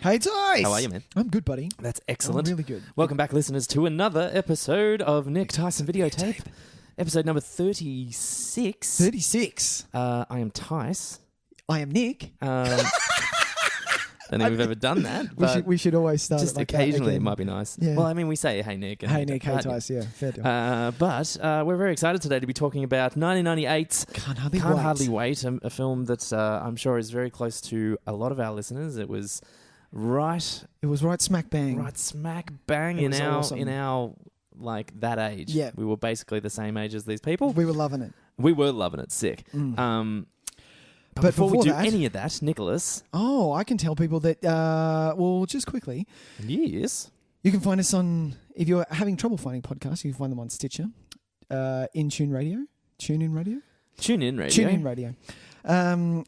Hey, Tys. How are you, man? I'm good, buddy. That's excellent. I'm really good. Welcome back, listeners, to another episode of Tys and Videotape. Episode number 36. 36. I am Tys. I am Nick. I don't think we've ever done that. We should always start just it like occasionally. that It might be nice. Yeah. Well, I mean, we say hey Nick. And Hey Nick, hey Tys. Yeah, fair deal. But we're very excited today to be talking about 1998's Can't Hardly Wait, a film that I'm sure is very close to a lot of our listeners. It was right smack bang. Right smack bang It in was our awesome. in our like that age. Yeah. We were basically the same age as these people. We were loving it. We were loving it, sick. But before we do any of that, Nicholas. Oh, I can tell people that, just quickly. Yes. You can find us on, if you're having trouble finding podcasts, you can find them on Stitcher, TuneIn Radio.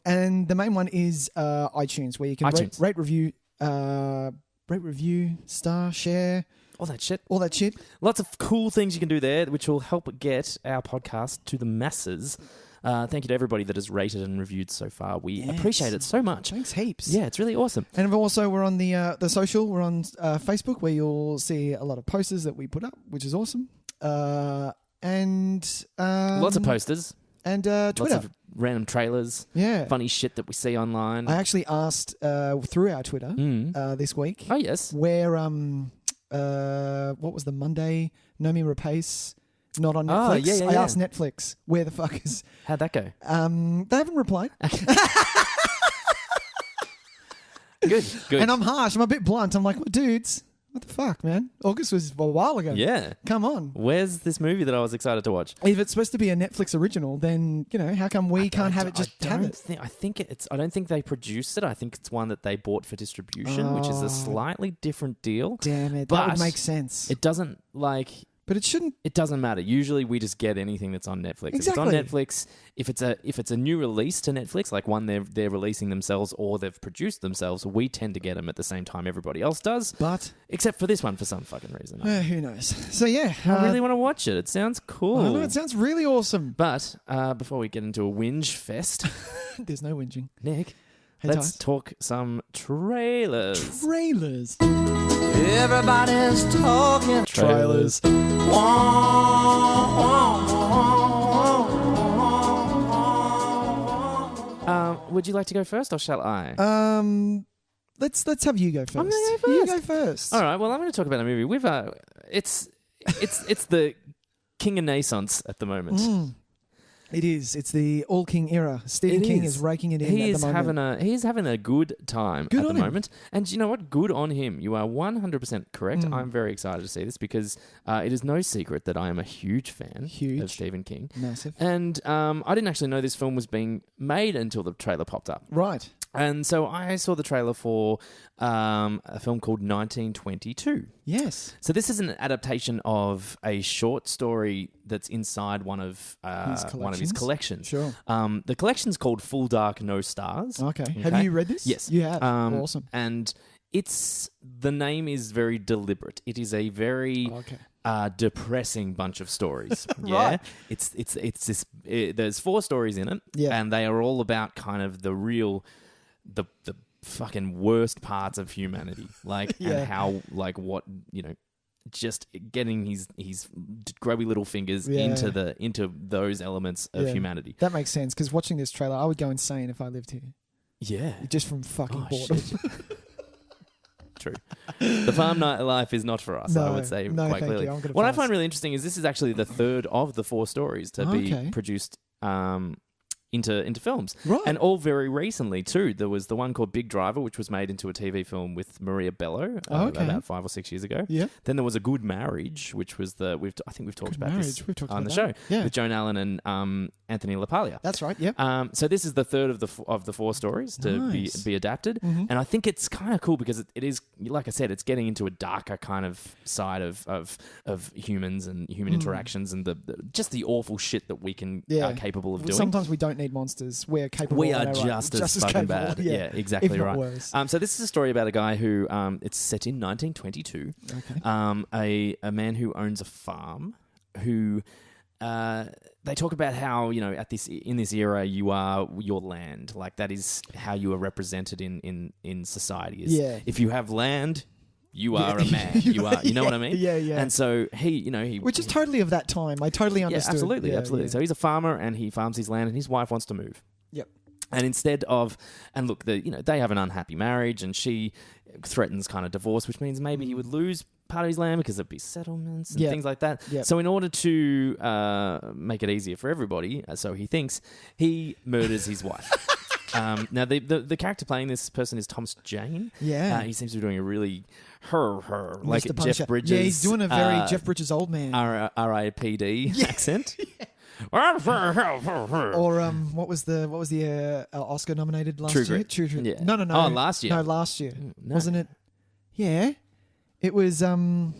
And the main one is iTunes, where you can rate, review, star, share. All that shit. Lots of cool things you can do there, which will help get our podcast to the masses. Thank you to everybody that has rated and reviewed so far. We appreciate it so much. Thanks heaps. Yeah, it's really awesome. And also we're on the social. We're on Facebook, where you'll see a lot of posters that we put up, which is awesome. And lots of posters. And Twitter. Lots of random trailers. Yeah. Funny shit that we see online. I actually asked through our Twitter this week. Oh, yes. Where, what was the Monday? Nomi Rapace. Not on Netflix. I asked Netflix, where the fuck is... How'd that go? They haven't replied. Good. And I'm harsh. I'm a bit blunt. I'm like, well, dudes, what the fuck, man? August was a while ago. Yeah. Come on. Where's this movie that I was excited to watch? If it's supposed to be a Netflix original, then, how come we can't have it have it? I don't think they produced it. I think it's one that they bought for distribution, which is a slightly different deal. Damn it. But that would make sense. It doesn't, But it shouldn't. It doesn't matter. Usually, we just get anything that's on Netflix. Exactly. If it's on Netflix, if it's a new release to Netflix, like one they're releasing themselves or they've produced themselves, we tend to get them at the same time everybody else does. But except for this one, for some fucking reason. Who knows? So yeah, I really want to watch it. It sounds cool. I know, it sounds really awesome. But before we get into a whinge fest, there's no whinging. Nick, hey, let's talk some trailers. Trailers. Everybody's talking trailers. Would you like to go first, or shall I? Let's have you go first. I'm gonna go first. You go first. All right. Well, I'm going to talk about a movie. It's the King of Naissance at the moment. It is. It's the All King era. Stephen King is raking it in at the moment. He is having a good time at the moment. And you know what? Good on him. You are 100% correct. I'm very excited to see this because it is no secret that I am a huge fan of Stephen King. Massive. And I didn't actually know this film was being made until the trailer popped up. Right. And so I saw the trailer for a film called 1922. Yes. So this is an adaptation of a short story that's inside one of his collections. Sure. The collection's called Full Dark, No Stars. Okay. Have you read this? Yes. You have. Awesome. And the name is very deliberate. It is a very depressing bunch of stories. Yeah. Right. It's this. There's 4 stories in it. Yeah. And they are all about kind of the real. The fucking worst parts of humanity, and how, just getting his grubby little fingers into those elements of humanity. That makes sense, because watching this trailer, I would go insane if I lived here. Yeah, just from fucking boredom. True. The farm night life is not for us, I would say quite clearly. What I find really interesting is this is actually the third of the 4 stories to be produced into films. Right. And all very recently too. There was the one called Big Driver, which was made into a TV film with Maria Bello about 5 or 6 years ago. Yeah. Then there was A Good Marriage, which was I think we've talked about this on the show yeah. with Joan Allen and Anthony LaPaglia. That's right. Yeah. So this is the third of the 4 stories to be adapted, and I think it's kind of cool because it is, like I said, it's getting into a darker kind of side of humans and human interactions and just the awful shit that we are capable of doing. Sometimes we don't need monsters. We're capable. We are just as fucking bad. Yeah, exactly if right. Worse. So this is a story about a guy who it's set in 1922. Okay. A man who owns a farm who they talk about how, you know, in this era, you are your land. Like, that is how you are represented in society. If you have land, you are a man. You know what I mean? Yeah, yeah. And so which is totally of that time. I totally understood. Absolutely. Yeah. So he's a farmer and he farms his land, and his wife wants to move. Yep. And instead of, and look, they have an unhappy marriage, and she threatens kind of divorce, which means maybe he would lose part of his land because there'd be settlements and things like that. Yep. So in order to make it easier for everybody, so he thinks, he murders his wife. Now the character playing this person is Thomas Jane. Yeah. He seems to be doing a really like Mr. Jeff Punisher. Bridges. Yeah, he's doing a very Jeff Bridges old man. R.I.P.D. accent. Or what was the Oscar nominated last year? True. Yeah. No. Oh, last year. No, last year. No. Wasn't it? Yeah. It was Hell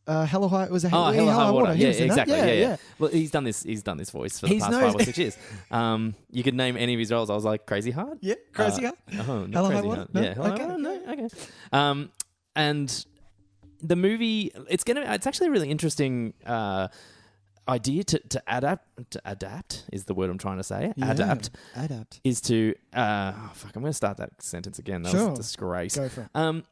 or High. It was Hell or High Water. Yeah, exactly. Yeah. Well, he's done this voice for the past 5 or 6 years. You could name any of his roles. I was like, Crazy Heart. Yeah, Crazy Heart. Oh, Hell or High Crazy Water. Heart. No? Yeah, Hell or High Water. No, okay. And the movie, it's actually a really interesting idea to adapt is the word I'm trying to say. Yeah, adapt is to I'm going to start that sentence again. That was a disgrace. Go for it.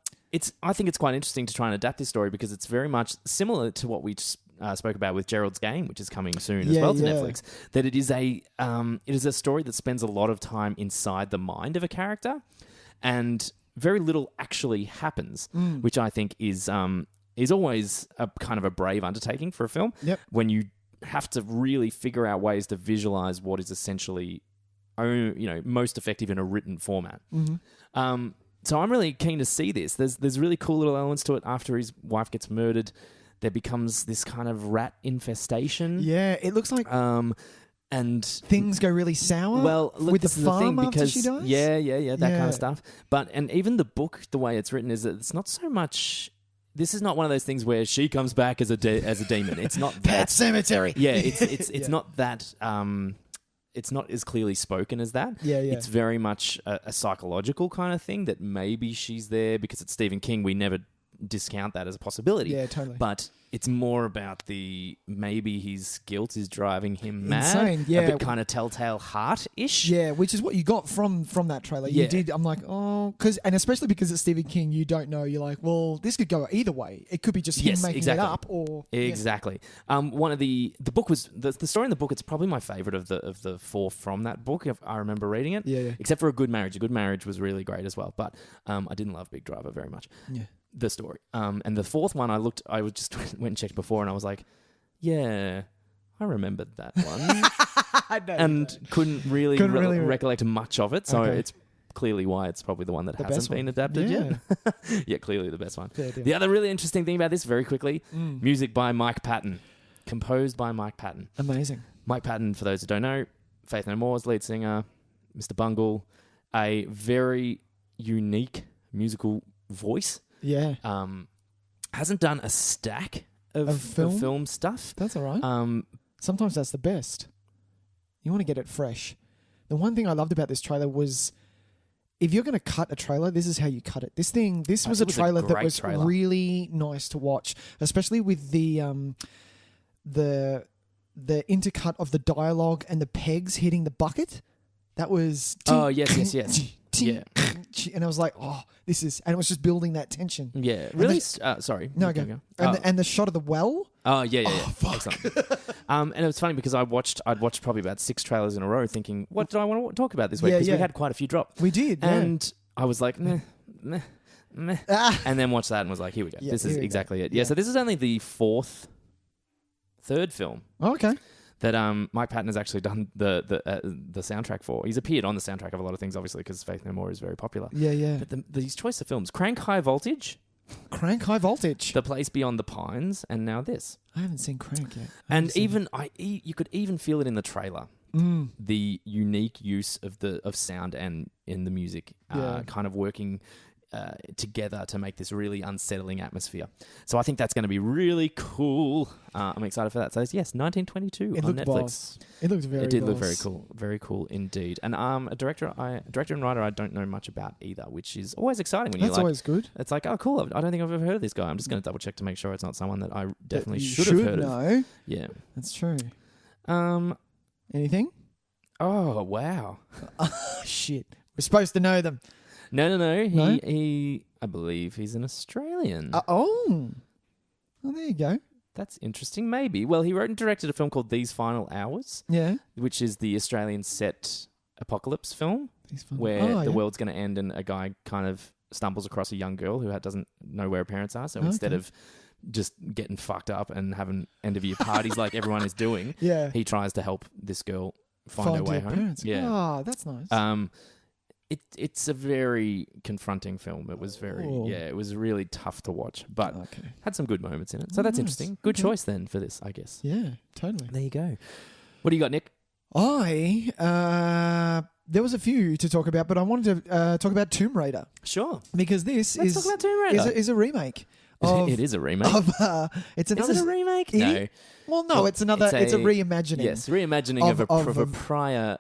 I think it's quite interesting to try and adapt this story because it's very much similar to what we spoke about with Gerald's Game, which is coming soon as well to Netflix. That it is a story that spends a lot of time inside the mind of a character, and very little actually happens, which I think is always a kind of a brave undertaking for a film. Yep. When you have to really figure out ways to visualize what is essentially, most effective in a written format. Mm-hmm. So I'm really keen to see this. There's really cool little elements to it. After his wife gets murdered, there becomes this kind of rat infestation. Yeah, it looks like and things go really sour. Well, look, with this the is the farm thing, after because she dies. that kind of stuff. And even the book, the way it's written, is that it's not so much. This is not one of those things where she comes back as a demon. It's not that. Pet Cemetery. Yeah, it's not that. It's not as clearly spoken as that. Yeah. It's very much a psychological kind of thing that maybe she's there because it's Stephen King. We never discount that as a possibility. Yeah, totally. But it's more about maybe his guilt is driving him mad. Insane, yeah. A bit kind of Telltale Heart-ish. Yeah, which is what you got from that trailer. Yeah. You did. I'm like, and especially because it's Stephen King, you don't know. You're like, well, this could go either way. It could be just him making it up, or exactly. One of the book was the story in the book. It's probably my favorite of the 4 from that book. If I remember reading it. Yeah. Except for A Good Marriage. A Good Marriage was really great as well. But I didn't love Big Driver very much. Yeah. The story. And the 4th one, I just went and checked before, and I was like, yeah, I remembered that one. And couldn't really recollect much of it. So it's clearly why it's probably the one that hasn't been adapted yet. Yeah, clearly the best one. The other really interesting thing about this, very quickly, music by Mike Patton. Composed by Mike Patton. Amazing. Mike Patton, for those who don't know, Faith No More's lead singer, Mr. Bungle, a very unique musical voice. Yeah. Hasn't done a stack of film stuff. That's all right. Sometimes that's the best. You want to get it fresh. The one thing I loved about this trailer was, if you're going to cut a trailer, this is how you cut it. This was a trailer that was really nice to watch, especially with the intercut of the dialogue and the pegs hitting the bucket. That was... yes. Yeah. And I was like, this is... And it was just building that tension. Yeah. Really? Sorry. No, go. And the shot of the well. Oh, yeah. Fuck. Excellent. And it was funny because I'd watched probably about 6 trailers in a row thinking, what do I want to talk about this week? Because we had quite a few drop. We did, yeah. And I was like, meh. And then watched that and was like, here we go. Yeah, this is exactly it. Yeah, so this is only the third film. Oh, okay. That Mike Patton has actually done the soundtrack for. He's appeared on the soundtrack of a lot of things, obviously, because Faith No More is very popular. Yeah. But these choice of films, Crank High Voltage, The Place Beyond the Pines, and now this. I haven't seen Crank yet. And you could even feel it in the trailer. The unique use of sound and in the music, kind of working together to make this really unsettling atmosphere. So I think that's going to be really cool. I'm excited for that. So yes, 1922 on Netflix. Boss. It looked very. It did boss. look very cool indeed. And a director and writer I don't know much about either, which is always exciting when that's always good. It's like, oh cool, I don't think I've ever heard of this guy. I'm just going to double check to make sure it's not someone that I definitely should have heard of. No, Yeah, that's true. Anything? Oh wow. Shit. We're supposed to know them. No. No? He I believe he's an Australian. Oh, there you go. That's interesting. Maybe. Well, he wrote and directed a film called These Final Hours, Yeah. which is the Australian set apocalypse film where Oh, the world's going to end and a guy kind of stumbles across a young girl who doesn't know where her parents are. So instead of just getting fucked up and having end of year parties like everyone is doing, he tries to help this girl find her way home. Parents. Yeah. Oh, that's nice. It's a very confronting film. It was it was really tough to watch, but had some good moments in it. So that's interesting. Good choice then for this, I guess. Yeah, totally. There you go. What do you got, Nick? There was a few to talk about, but I wanted to talk about Tomb Raider. Sure. Because Let's talk about Tomb Raider. is a remake. It is a remake. It's another. Is it a remake? No. Well, no, it's another. It's a reimagining. Yes, reimagining of a prior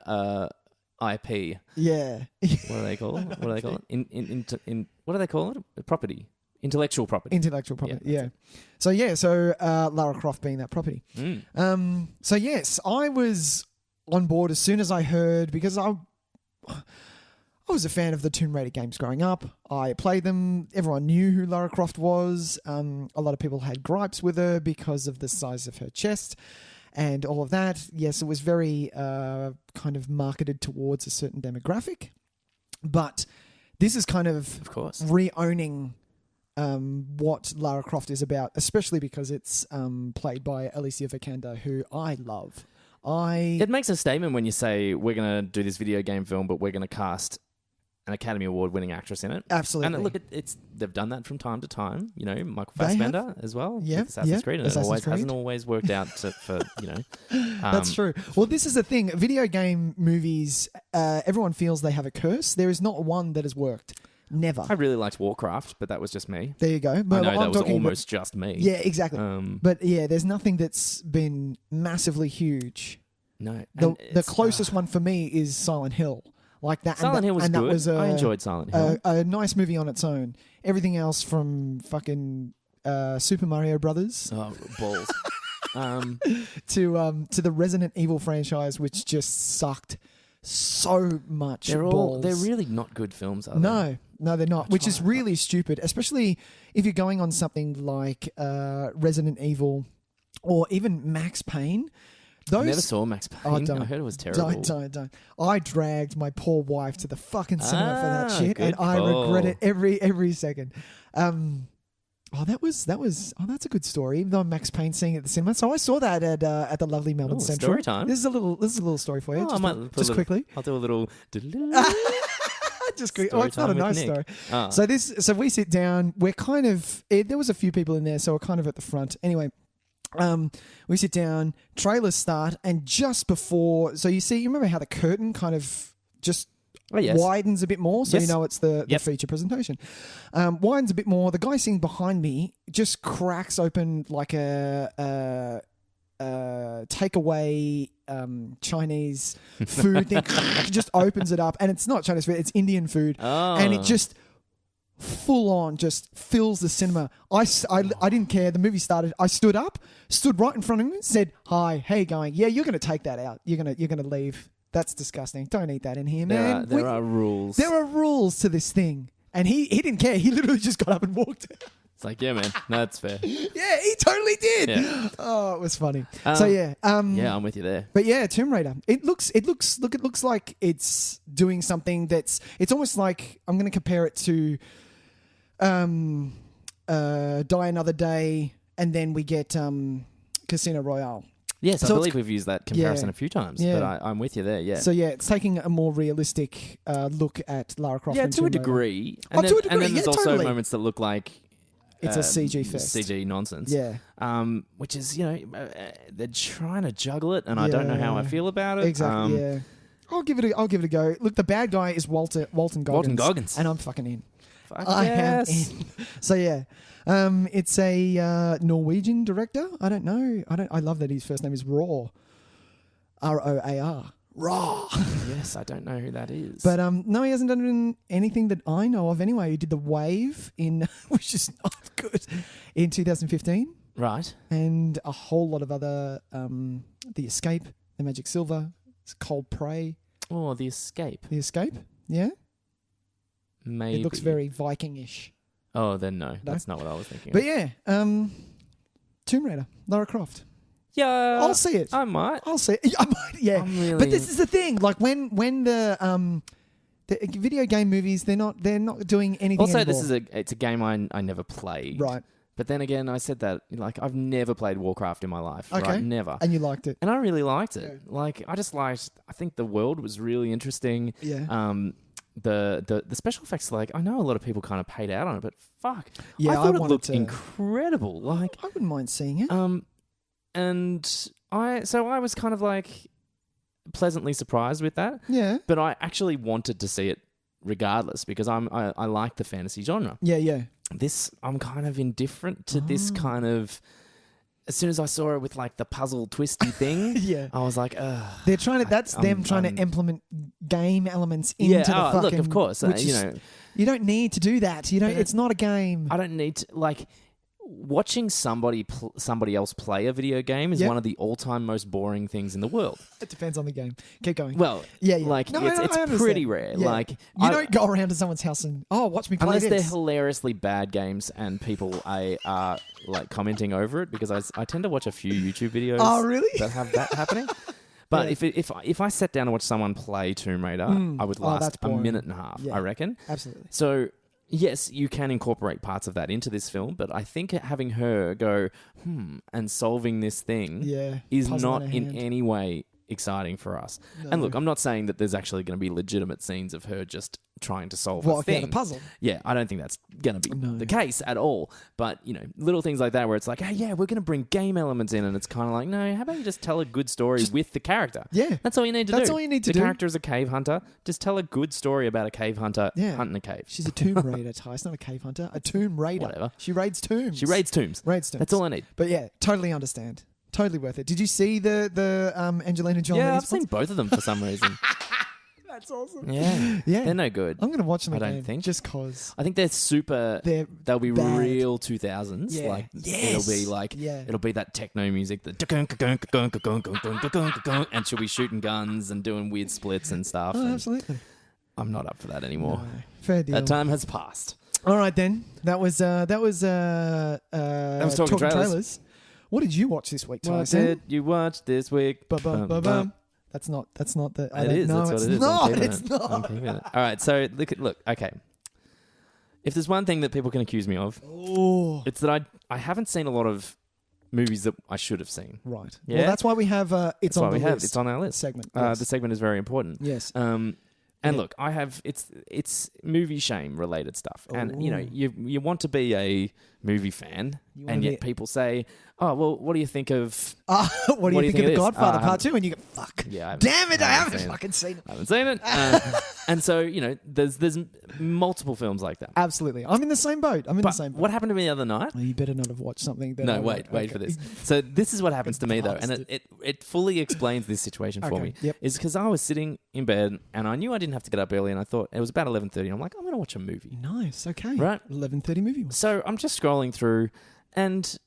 IP. Yeah. What do they call it? What do they call it? What do they call it? Property. Intellectual property. Intellectual property. Yeah. So Lara Croft being that property. So yes, I was on board as soon as I heard, because I was a fan of the Tomb Raider games growing up. I played them. Everyone knew who Lara Croft was. A lot of people had gripes with her because of the size of her chest and all of that. Yes, it was very kind of marketed towards a certain demographic. But this is kind of course, re-owning what Lara Croft is about, especially because it's played by Alicia Vikander, who I love. It makes a statement when you say we're going to do this video game film, but we're going to cast an Academy Award winning actress in it. Absolutely. And look, they've done that from time to time. You know, Michael Fassbender as well. Yeah, with Assassin's Creed, and Assassin's Creed. hasn't always worked out for That's true. Well, this is the thing. Video game movies, everyone feels they have a curse. There is not one that has worked. Never. I really liked Warcraft, but that was just me. There you go. But I know that was almost just me. Yeah, exactly. But yeah, there's nothing that's been massively huge. No. The closest one for me is Silent Hill. Like that. Silent Hill was good. That was I enjoyed Silent Hill. A nice movie on its own. Everything else from fucking Super Mario Brothers. Oh, balls. To the Resident Evil franchise, which just sucked so much. They're really not good films, are they? No, they're not. Which is really stupid, especially if you're going on something like Resident Evil or even Max Payne. I never saw Max Payne. I heard it was terrible. Don't. I dragged my poor wife to the fucking cinema for that shit, and I regret it every second. That's a good story. Even though Max Payne seeing it at the cinema, so I saw that at the lovely Melbourne Central. Story time. This is a little story for you. Just quickly. I'll do a little. Just quick. Oh, it's not a nice story. So we sit down. We're kind of there was a few people in there, so we're kind of at the front. Anyway. We sit down, trailers start, and just before, so you remember how the curtain kind of just widens a bit more, so you know it's the feature presentation. Widens a bit more. The guy sitting behind me just cracks open like a takeaway Chinese food thing. Just opens it up, and it's not Chinese food; it's Indian food, and it just full on just fills the cinema. I didn't care. The movie started. I stood up, stood right in front of him, said, "Hi, how you going? Yeah, you're going to take that out. You're going to leave. That's disgusting. Don't eat that in here, man." There are rules. There are rules to this thing. And he didn't care. He literally just got up and walked. It's like, yeah, man. No, that's fair. Yeah, he totally did. Yeah. Oh, it was funny. Yeah, I'm with you there. But yeah, Tomb Raider. It looks like it's doing something it's almost like, I'm going to compare it to Die Another Day, and then we get Casino Royale. Yes, so I believe we've used that comparison a few times, but I'm with you there, yeah. So yeah, it's taking a more realistic look at Lara Croft. Yeah, to a degree. And then there's also moments that look like it's a CG fest. CG nonsense. Yeah. Which is, they're trying to juggle it, and I don't know how I feel about it. Exactly, yeah. I'll give it a go. Look, the bad guy is Walton Goggins. Walton Goggins. And I'm fucking in. I am in. So yeah. It's a Norwegian director. I don't know. I love that his first name is Roar. R-O-A-R. Raw. Yes, I don't know who that is. But no, he hasn't done anything that I know of anyway. He did The Wave which is not good, in 2015. Right. And a whole lot of other The Escape, The Magic Silver, Cold Prey. Oh, The Escape. The Escape, yeah. Maybe. It looks very Viking-ish. Oh, then no. That's not what I was thinking But of. yeah, Tomb Raider, Lara Croft. Yeah. I'll see it. I might. I'll see it. I might, yeah. But this is the thing. Like when the video game movies, they're not doing anything Also, anymore. it's a game I never played. Right. But then again, I said that, like, I've never played Warcraft in my life. Okay. Right? Never. And you liked it. And I really liked it. Yeah. Like, I think the world was really interesting. Yeah. The special effects, like, I know a lot of people kind of paid out on it, but fuck. Yeah, I thought it wanted looked to- incredible. Like, I wouldn't mind seeing it. and I was kind of like pleasantly surprised with that. Yeah. But I actually wanted to see it regardless because I like the fantasy genre. Yeah. I'm kind of indifferent to this kind of. As soon as I saw it with like the puzzle twisty thing, Yeah. I was like, ugh. They're trying to. That's them trying to implement game elements into the fucking. Look, of course, which you is- know, you don't need to do that. You don't. It's not a game. I don't need to like. Watching somebody else play a video game is Yep. one of the all-time most boring things in the world. It depends on the game. Keep going. Well, Yeah. like No, it's I understand. pretty rare. Yeah. Like You I- don't go around to someone's house and watch me play unless this. they're hilariously bad games and people are like commenting over it because I tend to watch a few YouTube videos. Oh, really? That have that happening. But Yeah. if I sat down and watched someone play Tomb Raider, I would Oh, last that's a boring. minute and a half. Yeah. I reckon. Absolutely. So. Yes, you can incorporate parts of that into this film, but I think having her go, and solving this thing Yeah. is Puzzle not in her in hand. any way exciting for us. No. And look, I'm not saying that there's actually going to be legitimate scenes of her just trying to solve a Well, thing. yeah, the puzzle. Yeah, I don't think that's going to be No. the case at all. But, you know, little things like that where it's like, hey, yeah, we're going to bring game elements in. And it's kind of like, no, how about you just tell a good story with the character? Yeah. That's all you need to do. That's all you need to the do. The character is a cave hunter. Just tell a good story about a cave hunter Yeah. hunting a cave. She's a tomb raider, Tys, not a cave hunter. A tomb raider. Whatever. She raids tombs. She raids tombs. Raids tombs. That's all I need. But yeah, totally understand. Totally worth it. Did you see the Angelina Jolie? Yeah, I've response? seen both of them for some reason. That's awesome. Yeah. Yeah. They're no good. I'm going to watch them I again. don't think. Just cause. I think they're super. They'll be bad. real 2000s. Yeah. Like Yes. it'll be like Yeah. it'll be that techno music, and she'll be shooting guns and doing weird splits and stuff. Oh, and absolutely. I'm not up for that anymore. No, fair deal. That time has passed. All right then. That was Talkin Trailers. What did you watch this week, What Tyson? did you watch this week? Ba-bum. That's not the. I It don't is. know. That's what It's it is. not. I'm keeping It's it. not. I'm keeping it. All right. So look. Okay. If there's one thing that people can accuse me of, Oh. it's that I haven't seen a lot of movies that I should have seen. Right. Yeah? Well, that's why we have it's That's on why the we have. list It's on our list. segment. The segment is very important. Yes. And Yeah. look, I have it's movie shame related stuff, and you know Ooh. you want to be a movie fan, You wanna and yet be- people say, "Oh, well, what do you think of?" What do you think of it is? Godfather I Part haven't- 2? And you go, fuck. Yeah, Damn it, I haven't seen it. fucking seen it. I haven't seen it, and so you know, there's multiple films like that. Absolutely. I'm in the same boat. I'm in the But same boat. what happened to me the other night? Well, you better not have watched something that No, I wait like. for Okay. this. So this is what happens to me though, and Bastard. it fully explains this situation for Okay, me. yep. Is because I was sitting in bed and I knew I didn't have to get up early, and I thought it was about 11:30. I'm like, I'm going to watch a movie. Nice. Okay. Right. 11:30 movie. So I'm just scrolling through, and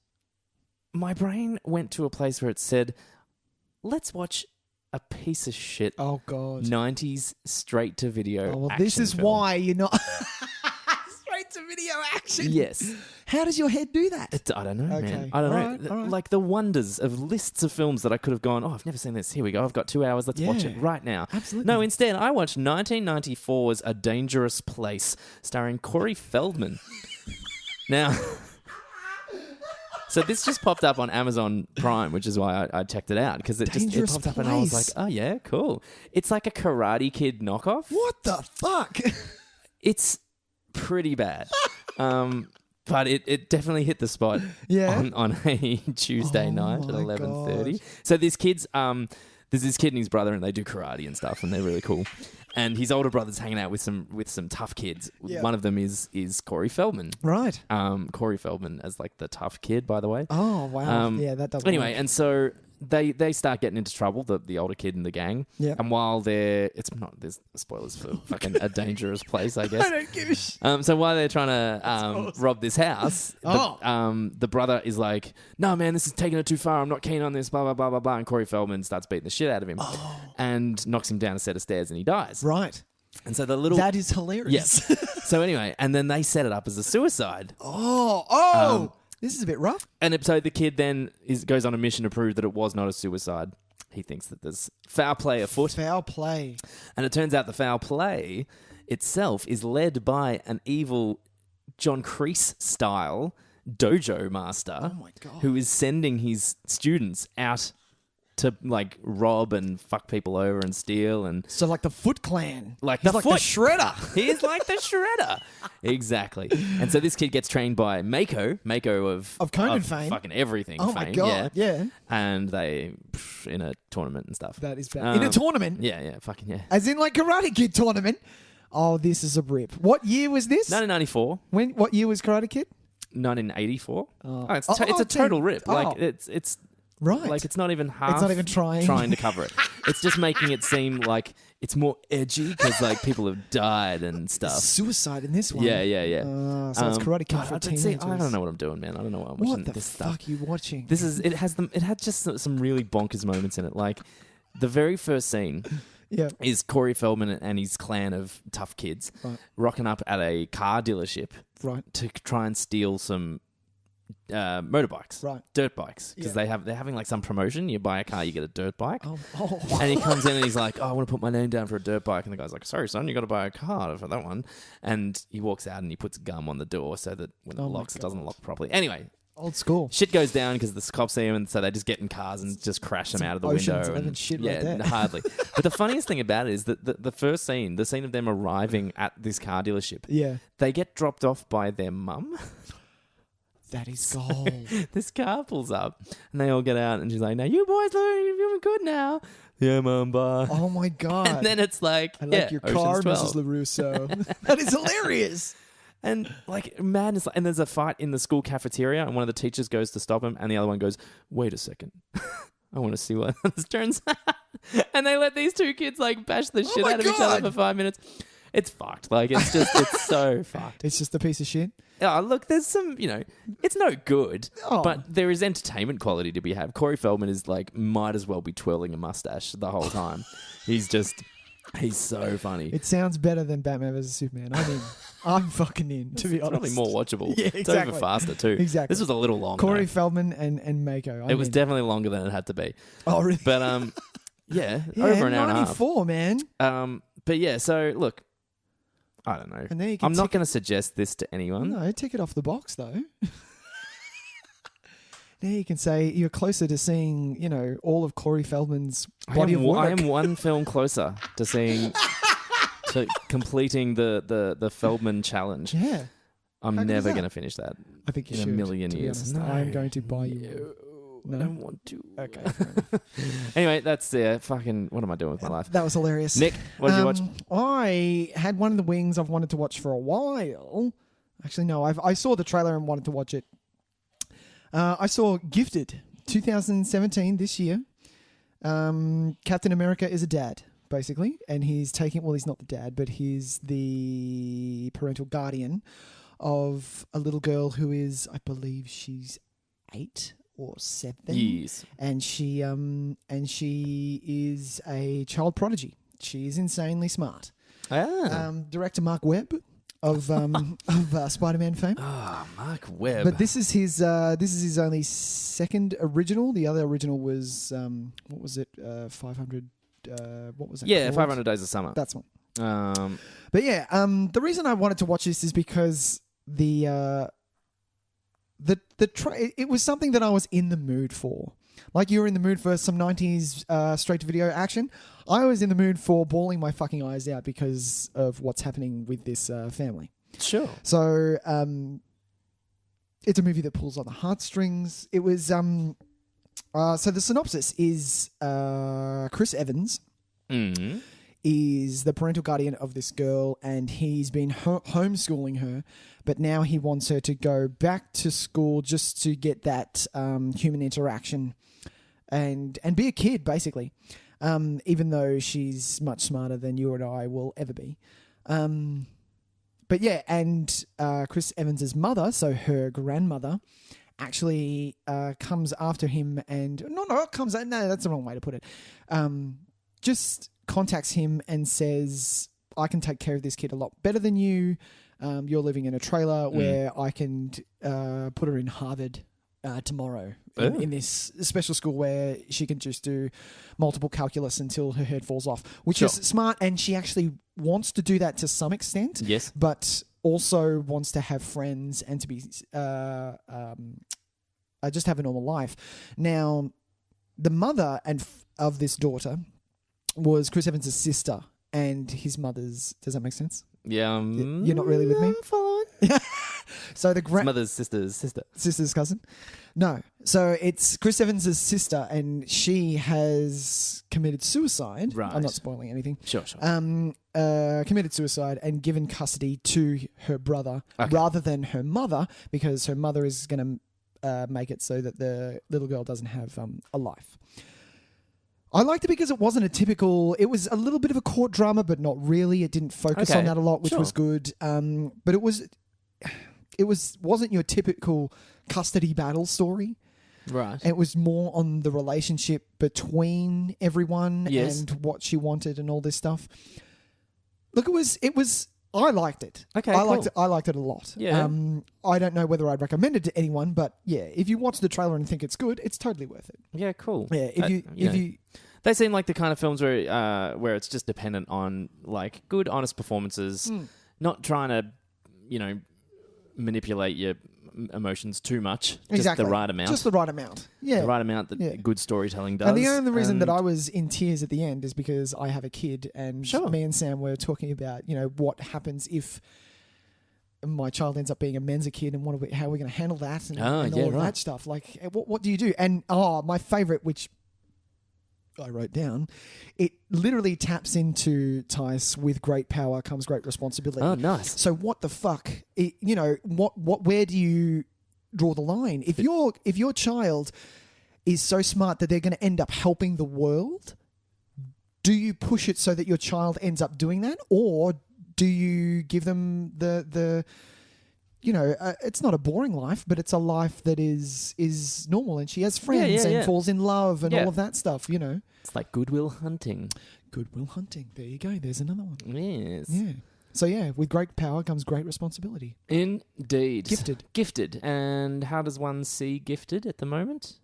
my brain went to a place where it said, "Let's watch a piece of shit Oh God. 90s straight to video." Oh, well, this action is film. why you're not straight to video action. Yes. How does your head do that? I don't know, Okay. man. I don't All know. right, all right. Like the wonders of lists of films that I could have gone, oh, I've never seen this. Here we go. I've got 2 hours. Let's watch Yeah. it right now. Absolutely. No, instead, I watched 1994's A Dangerous Place, starring Corey Feldman. Now, so this just popped up on Amazon Prime, which is why I checked it out, because it Dangerous popped up and I was like, Place. oh, yeah, cool. It's like a Karate Kid knockoff. What the fuck? It's pretty bad. But it definitely hit the spot Yeah. on a Tuesday Oh night at my 11:30. God. So this kid's there's this kid and his brother, and they do karate and stuff, and they're really cool. And his older brother's hanging out with some tough kids. Yeah. One of them is Corey Feldman. Right. Corey Feldman as like the tough kid, by the way. Oh wow. Um, Yeah, that does. Anyway, and so they start getting into trouble, the older kid and the gang. Yeah. And while there's spoilers for fucking A Dangerous Place, I guess. I don't give a shit. So while they're trying to rob this house, the brother is like, "No, man, this is taking it too far. I'm not keen on this." Blah blah blah blah blah. And Corey Feldman starts beating the shit out of him and knocks him down a set of stairs, and he dies. Right. And so the little That is hilarious. yes. So anyway, and then they set it up as a suicide. This is a bit rough. And so the kid then goes on a mission to prove that it was not a suicide. He thinks that there's foul play afoot. Foul play. And it turns out the foul play itself is led by an evil John Kreese style dojo master who is sending his students out to like rob and fuck people over and steal and So like the Foot Clan. like He's the like Foot the Shredder. He is like the Shredder. Exactly. And so this kid gets trained by Mako of Conan fame. Fucking everything Oh fame. my God. Yeah. And they in a tournament and stuff. That is bad. In a tournament? Yeah, fucking yeah. As in like Karate Kid tournament? Oh, this is a rip. What year was this? 1994. What year was Karate Kid? 1984. It's damn. a total rip. Like Oh. it's Right. like it's not even half. It's not even trying to cover it. It's just making it seem like it's more edgy because like people have died and stuff. Suicide in this one. Yeah. So it's Karate Kid God, for I teenagers. don't know what I'm doing, man. I don't know why I'm watching What the this fuck stuff. are you watching? It had just some really bonkers moments in it. Like the very first scene Yeah. is Corey Feldman and his clan of tough kids rocking up at a car dealership to try and steal some motorbikes, dirt bikes, because they're having like some promotion. You buy a car, you get a dirt bike. And he comes in and he's like, "Oh, I want to put my name down for a dirt bike." And the guy's like, "Sorry, son, you got to buy a car for that one." And he walks out and he puts gum on the door so that when it locks, it doesn't lock properly. Anyway. Old school. Shit goes down because the cops see him, and so they just get in cars and just crash them out of the Ocean's window. 11 shit yeah, right there. hardly. But the funniest thing about it is that the first scene, the scene of them arriving at this car dealership, they get dropped off by their mum. That is gold. This car pulls up, and they all get out, and she's like, "Now you boys look, you're good now." Yeah, mum, bye. Oh my God. And then it's like, I like your car, Ocean's 12. Mrs. LaRusso. That is hilarious. And like madness, and there's a fight in the school cafeteria, and one of the teachers goes to stop him, and the other one goes, "Wait a second, I want to see what this turns out." And they let these two kids like bash the shit out of each other for 5 minutes. It's fucked. Like it's so fucked. It's just a piece of shit. Oh, look, there's some, it's no good, but there is entertainment quality to be had. Corey Feldman is like, might as well be twirling a mustache the whole time. He's so funny. It sounds better than Batman vs Superman. I'm in. I'm fucking in, to be honest. Probably more watchable. Yeah, It's exactly. over faster too. Exactly. This was a little long. Corey though. Feldman and Mako. It was definitely longer than it had to be. Oh, really? But yeah, over an hour and a half. 94, man. But yeah, so look, I don't know. And then you can I'm not going to suggest this to anyone. No, tick it off the box though. Now you can say you're closer to seeing, all of Corey Feldman's body of work. I am one film closer to seeing, to completing the Feldman challenge. Yeah. I'm How good is never that? going to finish that I think you in should, a million to be years. honest. I am going to buy you one. No? I don't want to. Okay. Anyway, that's fucking. What am I doing with my life? That was hilarious. Nick, what did you watch? I had one of the wings I've wanted to watch for a while. Actually, no, I saw the trailer and wanted to watch it. I saw Gifted, 2017, this year. Captain America is a dad, basically, and he's he's not the dad, but he's the parental guardian of a little girl who is, I believe she's 8 or 7. Yes. And she is a child prodigy. She is insanely smart. Director Mark Webb of Spider-Man fame. Ah, Mark Webb. But this is his only second original. The other original was what was it? 500. What was it? Yeah, called? 500 Days of Summer. That's one. But yeah, the reason I wanted to watch this is because it was something that I was in the mood for. Like you were in the mood for some 90s straight-to-video action. I was in the mood for bawling my fucking eyes out because of what's happening with this family. Sure. So it's a movie that pulls on the heartstrings. It was... so the synopsis is Chris Evans is the parental guardian of this girl, and he's been homeschooling her, but now he wants her to go back to school just to get that human interaction and be a kid, basically, even though she's much smarter than you and I will ever be. But yeah, and Chris Evans' mother, so her grandmother, actually comes after him and... No, that's the wrong way to put it. Just contacts him and says, I can take care of this kid a lot better than you. You're living in a trailer where I can put her in Harvard tomorrow in this special school where she can just do multiple calculus until her head falls off, which is smart. And she actually wants to do that to some extent. Yes. But also wants to have friends and to be just have a normal life. Now, the mother of this daughter was Chris Evans' sister and his mother's... Does that make sense? Yeah. You're not really with me? I'm following. So the mother's sister's sister. Sister's cousin? No. So it's Chris Evans' sister, and she has committed suicide. Right. I'm not spoiling anything. Sure. Committed suicide and given custody to her brother rather than her mother, because her mother is going to make it so that the little girl doesn't have a life. I liked it because it wasn't a typical... It was a little bit of a court drama, but not really. It didn't focus on that a lot, which was good. But it wasn't your typical custody battle story. Right. It was more on the relationship between everyone and what she wanted and all this stuff. Look, it was. I liked it. Okay, I liked it a lot. Yeah. I don't know whether I'd recommend it to anyone, but yeah, if you watch the trailer and think it's good, it's totally worth it. Yeah, cool. Yeah, if you they seem like the kind of films where it's just dependent on like good, honest performances, not trying to, manipulate your emotions too much. Just the right amount. Just the right amount. Yeah. The right amount that good storytelling does. And the only reason that I was in tears at the end is because I have a kid, and me and Sam were talking about, what happens if my child ends up being a Mensa kid, and how are we going to handle that and all of that stuff. Like, what do you do? And my favourite, which I wrote down, it literally taps into Tys, with great power comes great responsibility. Oh, nice. So what the fuck? Where do you draw the line? If your child is so smart that they're going to end up helping the world, do you push it so that your child ends up doing that, or do you give them the it's not a boring life, but it's a life that is normal, and she has friends and falls in love and all of that stuff, It's like Good Will Hunting. Good Will Hunting. There you go. There's another one. Yes. Yeah. So yeah, with great power comes great responsibility. Indeed. Gifted. And how does one see Gifted at the moment?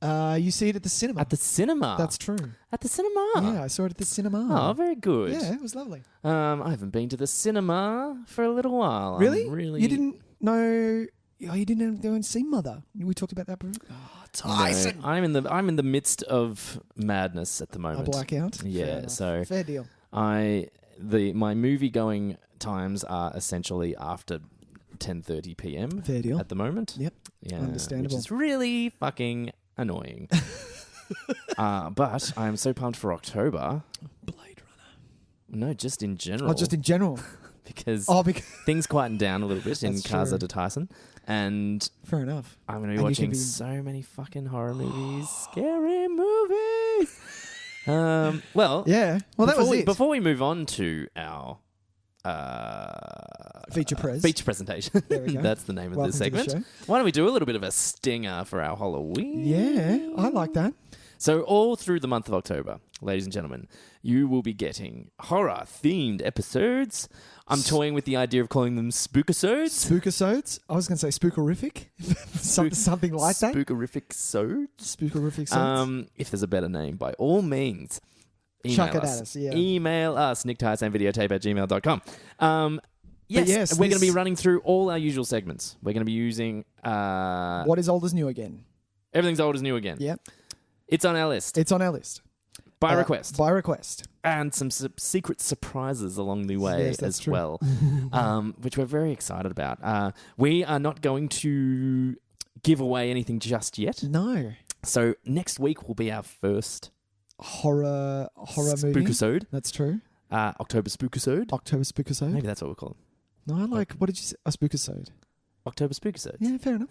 You see it at the cinema. At the cinema? That's true. At the cinema? Yeah, I saw it at the cinema. Oh, very good. Yeah, it was lovely. I haven't been to the cinema for a little while. Really? You didn't know... Oh, you didn't go and see Mother. We talked about that. Oh, Tyson. No, I'm in the midst of madness at the moment. A blackout? Yeah, so... Fair deal. My movie going times are essentially after 10:30 p.m. Fair deal. At the moment. Yep. Yeah, understandable. Which is really fucking annoying. But I am so pumped for October. Blade Runner. No, just in general. Oh, just in general. because things quieten down a little bit in Casa de Tyson. And fair enough. I'm going to be watching so many fucking horror movies. Scary movies. Well, yeah. Well, that was it. Before we move on to our feature presentation, there we go. That's the name of this segment. Why don't we do a little bit of a stinger for our Halloween? Yeah, I like that. So all through the month of October, ladies and gentlemen, you will be getting horror-themed episodes. I'm toying with the idea of calling them spookisodes. Spookisodes? I was going to say spookerific. Something like that. Spookerific-sodes? Spookerific-sodes. If there's a better name, by all means, chuck it at us. Yeah. Email us, nicktysanvideotape@gmail.com. Yes, we're going to be running through all our usual segments. We're going to be using... What is old is new again? Everything's old is new again. Yeah. It's on our list. It's on our list. By request. By request. And some secret surprises along the way as well, which we're very excited about. We are not going to give away anything just yet. No. So next week will be our first horror movie. Spookisode. That's true. October Spookisode. October Spookisode. Maybe that's what we'll call it. No, I like... What did you say? A Spookisode. October Spookisodes. Yeah, fair enough.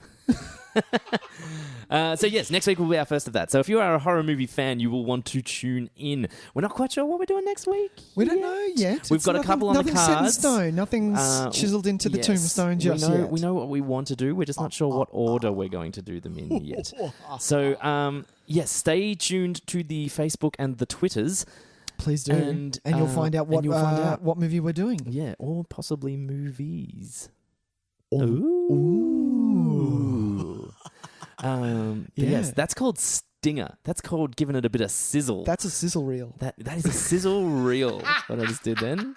So yes, next week will be our first of that. So if you are a horror movie fan, you will want to tune in. We're not quite sure what we're doing next week. We don't know yet. We've got a couple on the cards. Nothing's set in stone. Nothing's chiseled into the tombstone just yet. We know what we want to do. We're just not sure what order we're going to do them in yet. So yes, stay tuned to the Facebook and the Twitters. Please do, and you'll find out what movie we're doing. Yeah, or possibly movies. Ooh. Yes, that's called stinger. That's called giving it a bit of sizzle. That's a sizzle reel. That is a sizzle reel. What I just did then.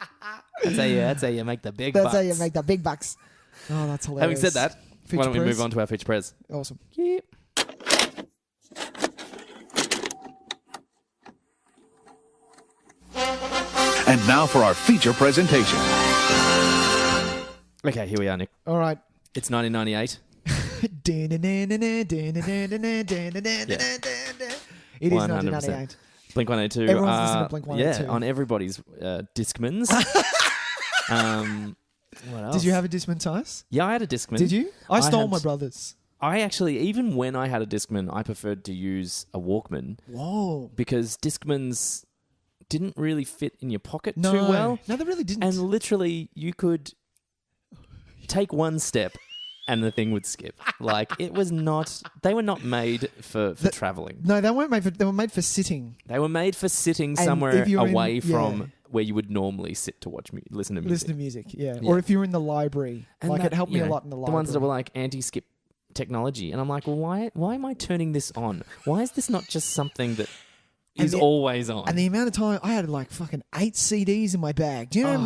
That's how you make the big bucks. That's how you make the big bucks. Oh, that's hilarious. Having said that, feature why don't we press? move on to our feature press? Awesome. Yep. And now for our feature presentation. Okay, here we are, Nick. All right. It's 1998. It is 1998. Blink-182. Everyone's listening to Blink-182. Yeah, on everybody's Discmans. What else? Did you have a Discman, Tys? Yeah, I had a Discman. Did you? I stole my brother's. I actually, even when I had a Discman, I preferred to use a Walkman. Whoa. Because Discmans didn't really fit in your pocket No. too well. No, they really didn't. And literally, you could take one step and the thing would skip. Like, it was not... They were not made for traveling. No, they weren't made for... They were made for sitting. They were made for sitting somewhere away from where you would normally sit to listen to music. Listen to music, yeah. Or if you were in the library. And it helped me a lot in the library. The ones that were like anti-skip technology. And I'm like, well, why am I turning this on? Why is this not just something that is always on? And the amount of time... I had like fucking 8 CDs in my bag. Do you know how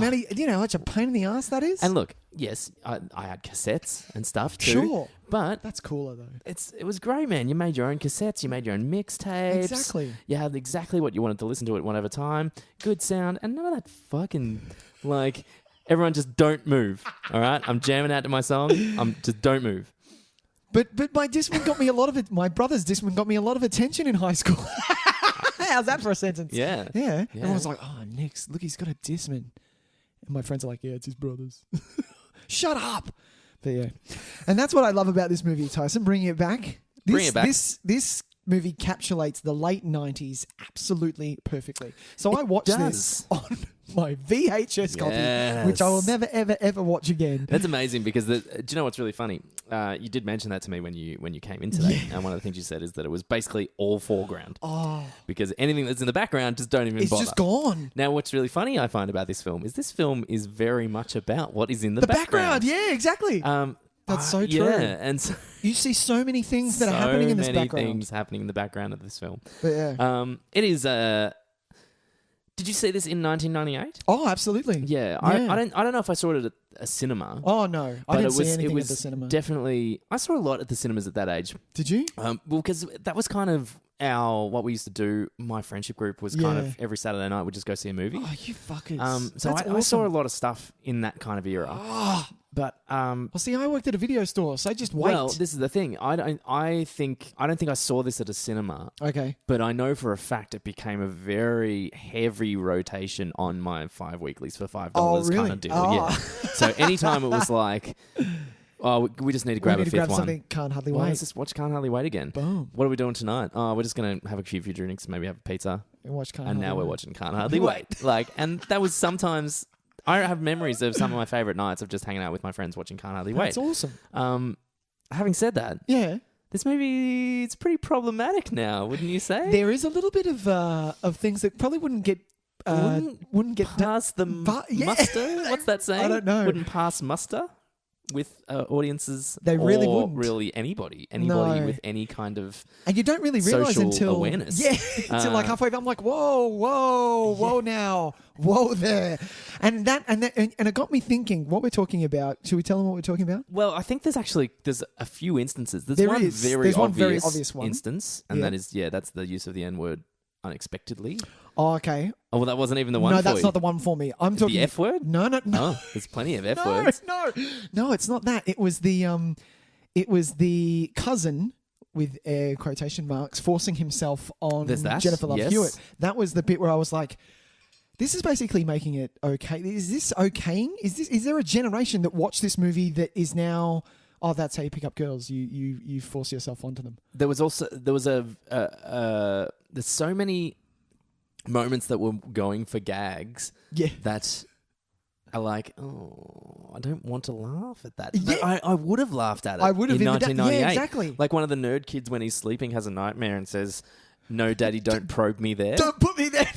much a pain in the ass that is? And look, yes, I had cassettes and stuff too. Sure. But that's cooler though. It was great, man. You made your own cassettes. You made your own mixtapes. Exactly. You had exactly what you wanted to listen to at whatever time. Good sound. And none of that fucking, like, everyone just don't move. All right? I'm jamming out to my song. Just don't move. But my Discman got me a lot of it. My brother's Discman got me a lot of attention in high school. How's that for a sentence? Yeah. Yeah. Everyone's like, oh, Nick, look, he's got a Discman. And my friends are like, yeah, it's his brother's. Shut up. But yeah. And that's what I love about this movie, Tyson, bringing it back. This movie encapsulates the late 90s absolutely perfectly. So I watched this on my VHS copy, which I will never, ever, ever watch again. That's amazing because do you know what's really funny? You did mention that to me when you came in today, and one of the things you said is that it was basically all foreground. Oh. Because anything that's in the background just don't even bother. It's just gone. Now, what's really funny I find about this film is very much about what is in the background. Yeah, exactly. That's so true. Yeah, and so you see so many things that are happening in this background. So many things happening in the background of this film. But yeah. It is... did you see this in 1998? Oh, absolutely. Yeah. I don't know if I saw it at a cinema. Oh, no. I didn't see anything at the cinema. Definitely... I saw a lot at the cinemas at that age. Did you? Well, because that was kind of what we used to do. My friendship group was kind of every Saturday night we'd just go see a movie. Oh, you fuckers. So I saw a lot of stuff in that kind of era. Oh. But well, see, I worked at a video store, so I just wait. Well, this is the thing. I don't think I saw this at a cinema. Okay. But I know for a fact it became a very heavy rotation on my 5 weeklies for $5 really? kind of deal. Yeah. So anytime it was like, oh, we just need to grab a fifth one. Something Can't Hardly Wait. Let's just watch Can't Hardly Wait again. Boom. What are we doing tonight? Oh, we're just going to have a few drinks, maybe have a pizza. And now we're watching Can't Hardly Wait. And that was sometimes... I have memories of some of my favourite nights of just hanging out with my friends watching Can't Hardly Wait. That's awesome. Having said that, this movie it's pretty problematic now, wouldn't you say? There is a little bit of things that probably wouldn't get past the muster. What's that saying? I don't know. Wouldn't pass muster with audiences. They really or wouldn't. Really anybody with any kind of and you don't really realize social until awareness. Yeah, until like halfway. I'm like, whoa now, whoa there, and it got me thinking. What we're talking about? Should we tell them what we're talking about? Well, I think there's a few instances. There's one very obvious one. Instance, and that's the use of the N-word unexpectedly. Oh, okay. Oh, well, that wasn't even the one. No, for that's you. not the one for me. I'm talking the F word. No. Oh, there's plenty of F words. No, it's not that. It was the cousin with quotation marks forcing himself on Jennifer Love Hewitt. That was the bit where I was like, this is basically making it okay. Is this okaying? Is there a generation that watched this movie that is now oh, that's how you pick up girls. You force yourself onto them. There's so many moments that were going for gags that are like, oh, I don't want to laugh at that. Yeah. But I would have laughed at it. I would have in in 1998. Yeah, exactly. Like one of the nerd kids when he's sleeping has a nightmare and says, "No, Daddy, don't probe me there." Don't put me there.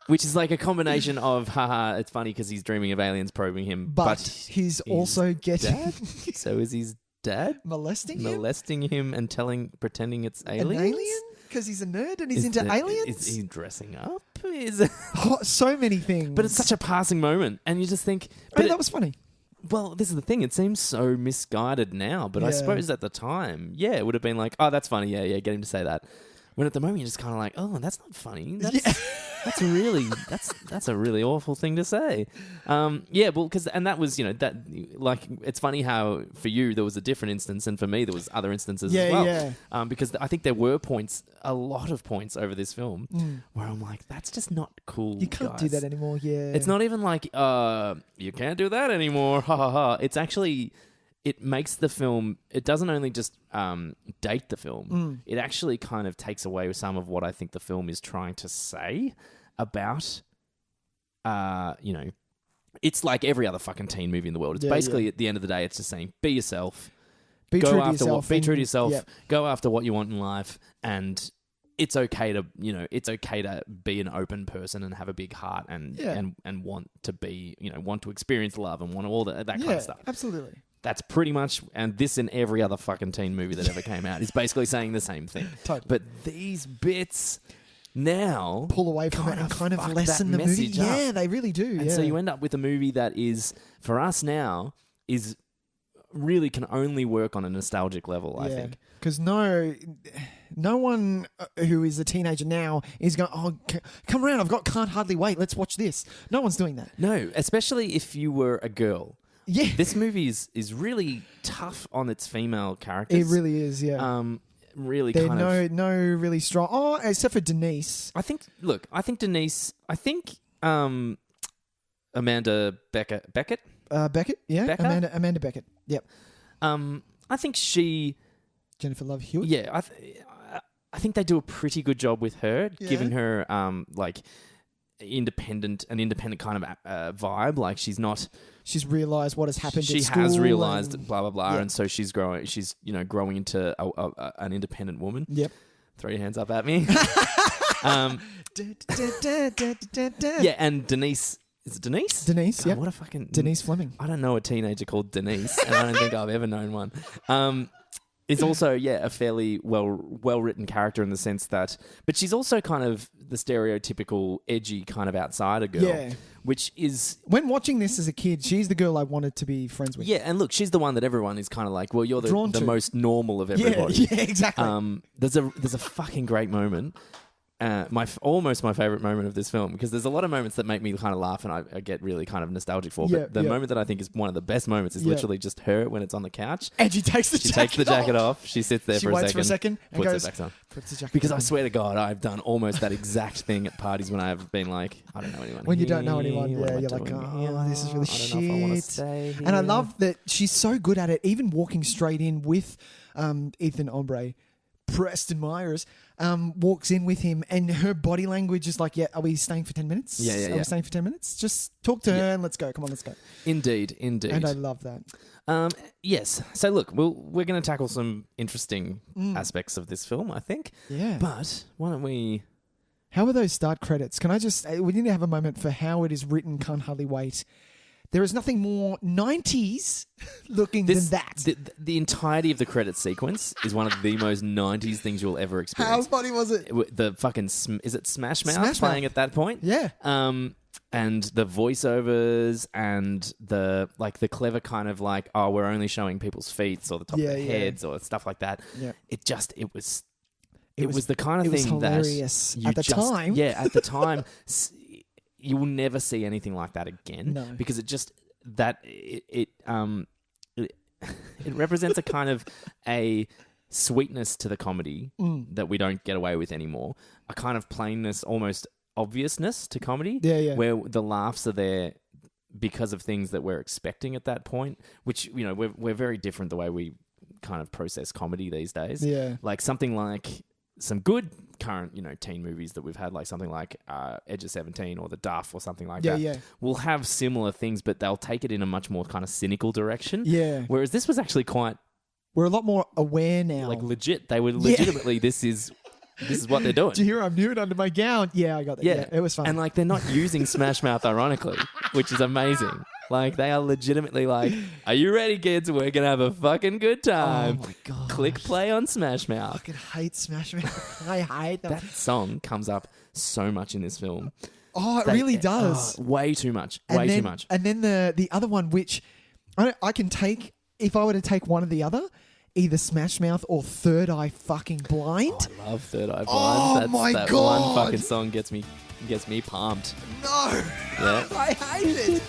Which is like a combination of, haha, it's funny because he's dreaming of aliens probing him, but he's also getting dad? So is his dad molesting him and pretending it's aliens? An alien? Because he's a nerd and he's into aliens? Is he dressing up? So many things. But it's such a passing moment. And you just think... that was funny. Well, this is the thing. It seems so misguided now. But I suppose at the time, it would have been like, oh, that's funny. Yeah, get him to say that. When at the moment you're just kind of like, oh, that's not funny. That's really that's a really awful thing to say. Well, and that was that like it's funny how for you there was a different instance and for me there was other instances as well. Because I think there were a lot of points over this film where I'm like, that's just not cool. You can't do that anymore. Yeah, it's not even like you can't do that anymore. Ha ha ha. It's actually. It makes the film... It doesn't only just date the film. It actually kind of takes away some of what I think the film is trying to say about... It's like every other fucking teen movie in the world. It's basically, at the end of the day, it's just saying, be yourself. Be true to yourself. Go after what you want in life. And it's okay to... it's okay to be an open person and have a big heart and want to be... want to experience love and want all that kind of stuff. Absolutely. That's pretty much, and this in every other fucking teen movie that ever came out is basically saying the same thing. Totally. But these bits now pull away from it and kind of lessen the movie. Yeah, they really do. And so you end up with a movie that is, for us now, is really can only work on a nostalgic level, I think. Because no one who is a teenager now is going, oh, come around, Can't Hardly Wait, let's watch this. No one's doing that. No, especially if you were a girl. Yeah. This movie is really tough on its female characters. It really is, yeah. Really They're kind of... no really strong... Oh, except for Denise. I think Denise... Amanda Beckett? Beckett, yeah. Becca? Amanda Beckett, yep. I think she... Jennifer Love Hewitt? Yeah, I think they do a pretty good job with her, giving her, independent kind of vibe. Like she's not... She's realised what has happened at school. She has realised blah, blah, blah. And so she's growing. She's, growing into an independent woman. Yep. Throw your hands up at me. And Denise... Is it Denise? Denise, God, yeah. What a fucking... Denise Fleming. I don't know a teenager called Denise, and I don't think I've ever known one. Is also, a fairly well-written character in the sense that... But she's also kind of the stereotypical edgy kind of outsider girl. Yeah. Which is... When watching this as a kid, she's the girl I wanted to be friends with. Yeah, and look, she's the one that everyone is kind of like, well, you're the most normal of everybody. Yeah, exactly. There's a fucking great moment... almost my favourite moment of this film, because there's a lot of moments that make me kind of laugh and I get really kind of nostalgic for. But the moment that I think is one of the best moments is literally just her when it's on the couch. And she takes the jacket off. She sits there she for waits for a second and puts goes, it back on. Puts the jacket because on. I swear to God, I've done almost that exact thing at parties when I've been like, I don't know anyone. When you here. don't know anyone, What am I you're like, doing oh, here? this is really shit. I don't know if I want to stay here. And I love that she's so good at it, even walking straight in with Ethan Ombre. Preston Myers walks in with him and her body language is like, are we staying for 10 minutes? Yeah. Are we staying for 10 minutes? Just talk to her and let's go. Come on, let's go. Indeed. And I love that. Yes. So look, we're going to tackle some interesting aspects of this film, I think. Yeah. But why don't we... How are those start credits? Can I just... We need to have a moment for how it is written, Can't Hardly Wait. There is nothing more 90s looking than that. The entirety of the credit sequence is one of the most 90s things you'll ever experience. How funny was it? The fucking... Is it Smash Mouth Smash playing Mouth. at that point? Yeah. And the voiceovers and the clever kind of like, oh, we're only showing people's feet or the top of their heads or stuff like that. Yeah. It was the kind of thing that... It was hilarious at the time. Yeah, at the time... You will never see anything like that again. No. Because it represents a kind of a sweetness to the comedy that we don't get away with anymore. A kind of plainness, almost obviousness to comedy. Yeah. Where the laughs are there because of things that we're expecting at that point, which, you know, we're very different the way we kind of process comedy these days. Yeah. Like something like some good current, you know, teen movies that we've had, like something like Edge of 17 or The Duff or something like that. Yeah. Will have similar things, but they'll take it in a much more kind of cynical direction. Yeah. Whereas this was actually quite We're a lot more aware now. like legit. They were legitimately, this is what they're doing. Do you hear I'm nude under my gown? Yeah, I got that. Yeah, it was fun. And like they're not using Smash Mouth ironically, which is amazing. Like they are legitimately like, are you ready, kids? We're gonna have a fucking good time. Oh my god! Click play on Smash Mouth. I fucking hate Smash Mouth. I hate them. That song comes up so much in this film. Oh, it really does. Way too much. Too much. And then the other one, which I can take if I were to take one or the other, either Smash Mouth or Third Eye Fucking Blind. Oh, I love Third Eye Blind. Oh my that god! One fucking song gets me pumped. No, Yeah. I hate it.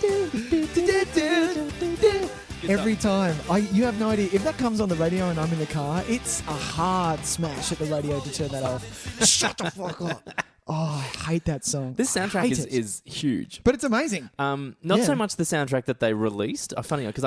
Every time. You have no idea. If that comes on the radio and I'm in the car, it's a hard smash at the radio to turn that off. Shut the fuck up. Oh, I hate that song. This soundtrack Hate it. is huge. But it's amazing. Not so much the soundtrack that they released. Funny, because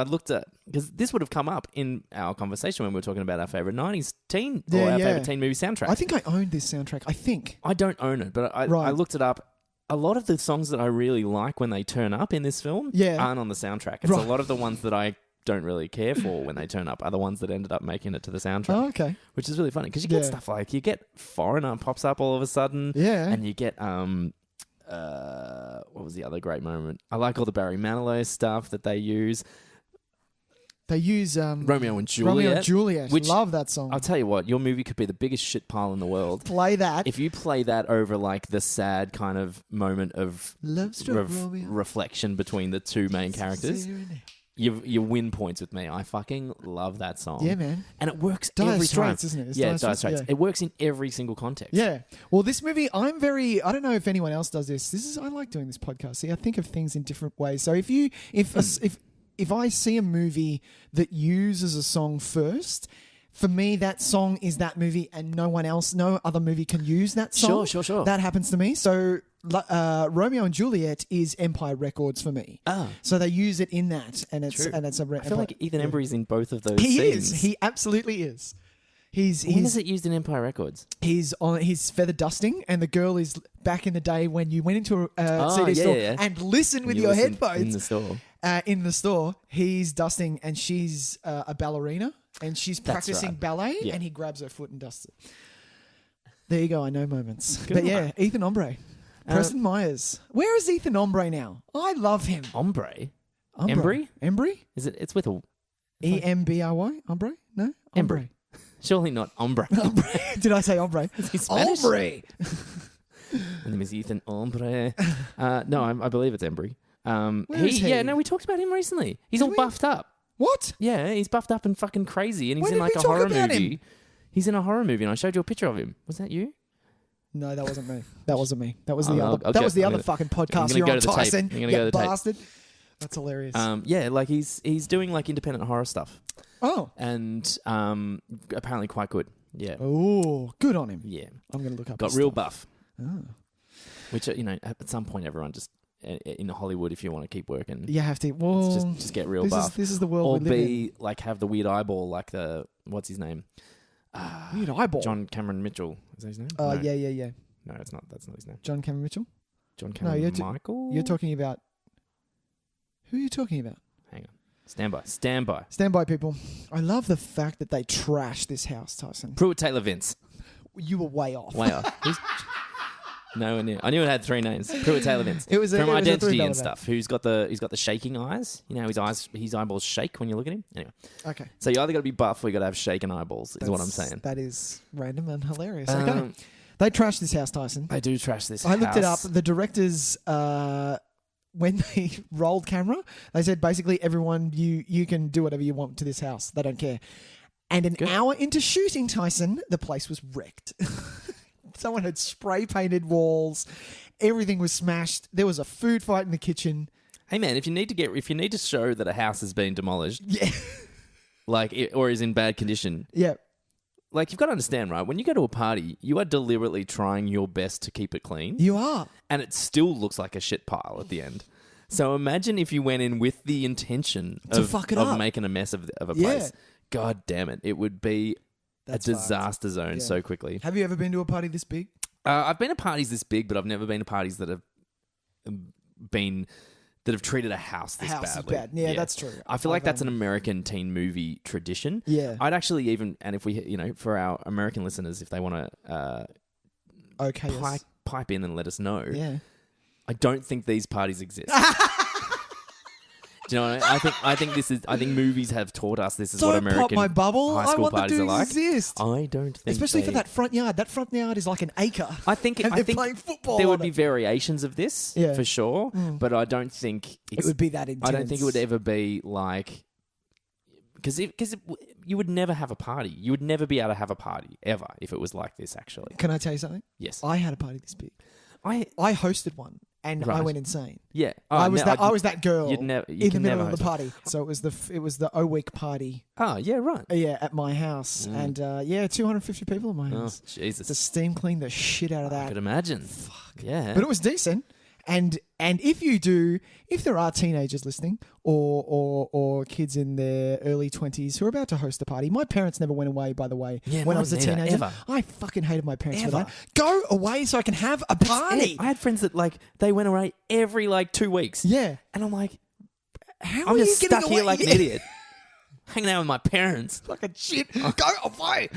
because this would have come up in our conversation when we were talking about our favorite 90s teen or our favorite teen movie soundtrack. I think I owned this soundtrack. I think. I don't own it, but I looked it up. A lot of the songs that I really like when they turn up in this film aren't on the soundtrack. It's a lot of the ones that I don't really care for when they turn up are the ones that ended up making it to the soundtrack. Oh, okay. Which is really funny because you get stuff like, you get Foreigner pops up all of a sudden. Yeah. And you get, what was the other great moment? I like all the Barry Manilow stuff that they use. They use Romeo and Juliet. Romeo and Juliet. Which, love that song. I'll tell you what, your movie could be the biggest shit pile in the world. Play that. If you play that over like the sad kind of moment of reflection between the two main characters, you win points with me. I fucking love that song. Yeah, man. And it works Dire every Straits, time. isn't it? It's Dire Straits. Straits. Yeah. It works in every single context. Yeah. Well, this movie, I don't know if anyone else does this. I like doing this podcast. See, I think of things in different ways. So if I see a movie that uses a song first, for me, that song is that movie and no other movie can use that song. Sure. That happens to me. So Romeo and Juliet is Empire Records for me. So they use it in that, and it's True. and it's a. I feel like Ethan Embry's in both of those He scenes. is. He absolutely is. When is it used in Empire Records? He's on his feather dusting, and the girl is back in the day when you went into a CD store and listened with your headphones in the store. In the store, he's dusting, and she's a ballerina, and she's practicing ballet, and he grabs her foot and dusts it. There you go. I know moments, but yeah, Ethan Ombre, Preston Myers. Where is Ethan Ombre now? I love him. Ombre. Embry? Is it? It's with a Embry? Ombre? No, Ombre. Surely not Ombre. Did I say Ombre? Ombre. My name is Ethan Ombre. No, I believe it's Embry. Where is he? Yeah, no, we talked about him recently. He's all buffed up. What? Yeah, he's buffed up and fucking crazy, and he's When in did like we a talk horror about movie. him? He's in a horror movie, and I showed you a picture of him. Was that you? No, that wasn't me. That wasn't me. That was the I'll other. That was the I'm other gonna- fucking I'm podcast. gonna You're go on to the tape. Tyson. I'm gonna You go to the tape. bastard. That's hilarious. Yeah, like he's doing like independent horror stuff, Oh. and apparently quite good. Yeah, Oh, good on him. yeah. I'm going to look up. Got his real stuff. buff. Oh. Which at some point everyone just in Hollywood, if you want to keep working, You have to. Well, just get real buff. This is the world or we live in. be like have the weird eyeball, like the what's his name? Weird eyeball. John Cameron Mitchell. Is that his name? Oh, No. yeah. No, it's not. That's not his name. John Cameron Mitchell. John Cameron you're Michael. You're talking about. Who are you talking about? Hang on. Stand by. Stand by, people. I love the fact that they trashed this house, Tyson. Pruitt Taylor Vince. You were way off. Way off. No, I knew it had three names. Pruitt Taylor Vince. It was from a Identity three-dollar and stuff. He's got the shaking eyes. You know, his eyeballs shake when you look at him. Anyway. Okay. So you either got to be buff or you got to have shaken eyeballs. Is what I'm saying. That is random and hilarious. Okay. They trashed this house, Tyson. They do trash this. I looked it up. house. The directors, when they rolled camera, they said basically everyone, you can do whatever you want to this house. They don't care. And an hour into shooting, Tyson, the place was wrecked. Someone had spray painted walls. Everything was smashed. There was a food fight in the kitchen. Hey man, if you need to show that a house has been demolished, or is in bad condition, Yeah. like you've got to understand, right? When you go to a party, you are deliberately trying your best to keep it clean. You are. And it still looks like a shit pile at the end. So imagine if you went in with the intention To fuck it of up. making a mess of a Yeah. place. God damn it. It would be That's a fucked. disaster zone Yeah. so quickly. Have you ever been to a party this big? I've been to parties this big, but I've never been to parties that have treated a house this House is badly. bad. Yeah, that's true. I feel like I've, that's an American teen movie tradition. Yeah. I'd actually even, and if we, for our American listeners, if they want to Okay. yes. pipe in and let us know, Yeah. I don't think these parties exist. Do you know what I mean? I think movies have taught us this is Don't what American pop my bubble. high I school want them parties to are like. exist. I don't think Especially for that front yard. That front yard is like an acre. I think and I they're think playing football there on would be it. variations of this Yeah. for sure, but I don't think It would be that intense. I don't think it would ever be like because you would never have a party. You would never be able to have a party ever if it was like this. Actually, Can I tell you something? yes, I had a party this big. I I hosted one and I Right. went insane. yeah. I was that girl you'd never- you in the can middle never of the host party. So it was the O-Week party. Oh yeah, right. Yeah, at my house, and 250 people in my Oh house. Jesus, To steam clean the shit out of I that. could imagine. Yeah, But it was decent. And if there are teenagers listening or kids in their early 20s who are about to host a party, my parents never went away, by the way, Yeah, when I mine was a neither, teenager. ever. I fucking hated my parents for Ever. that. Go away so I can have a party. I had friends that they went away every 2 weeks. Yeah. And I'm like, How I'm are just you getting stuck away? here like an idiot, hanging out with my parents. Fucking shit. Go away.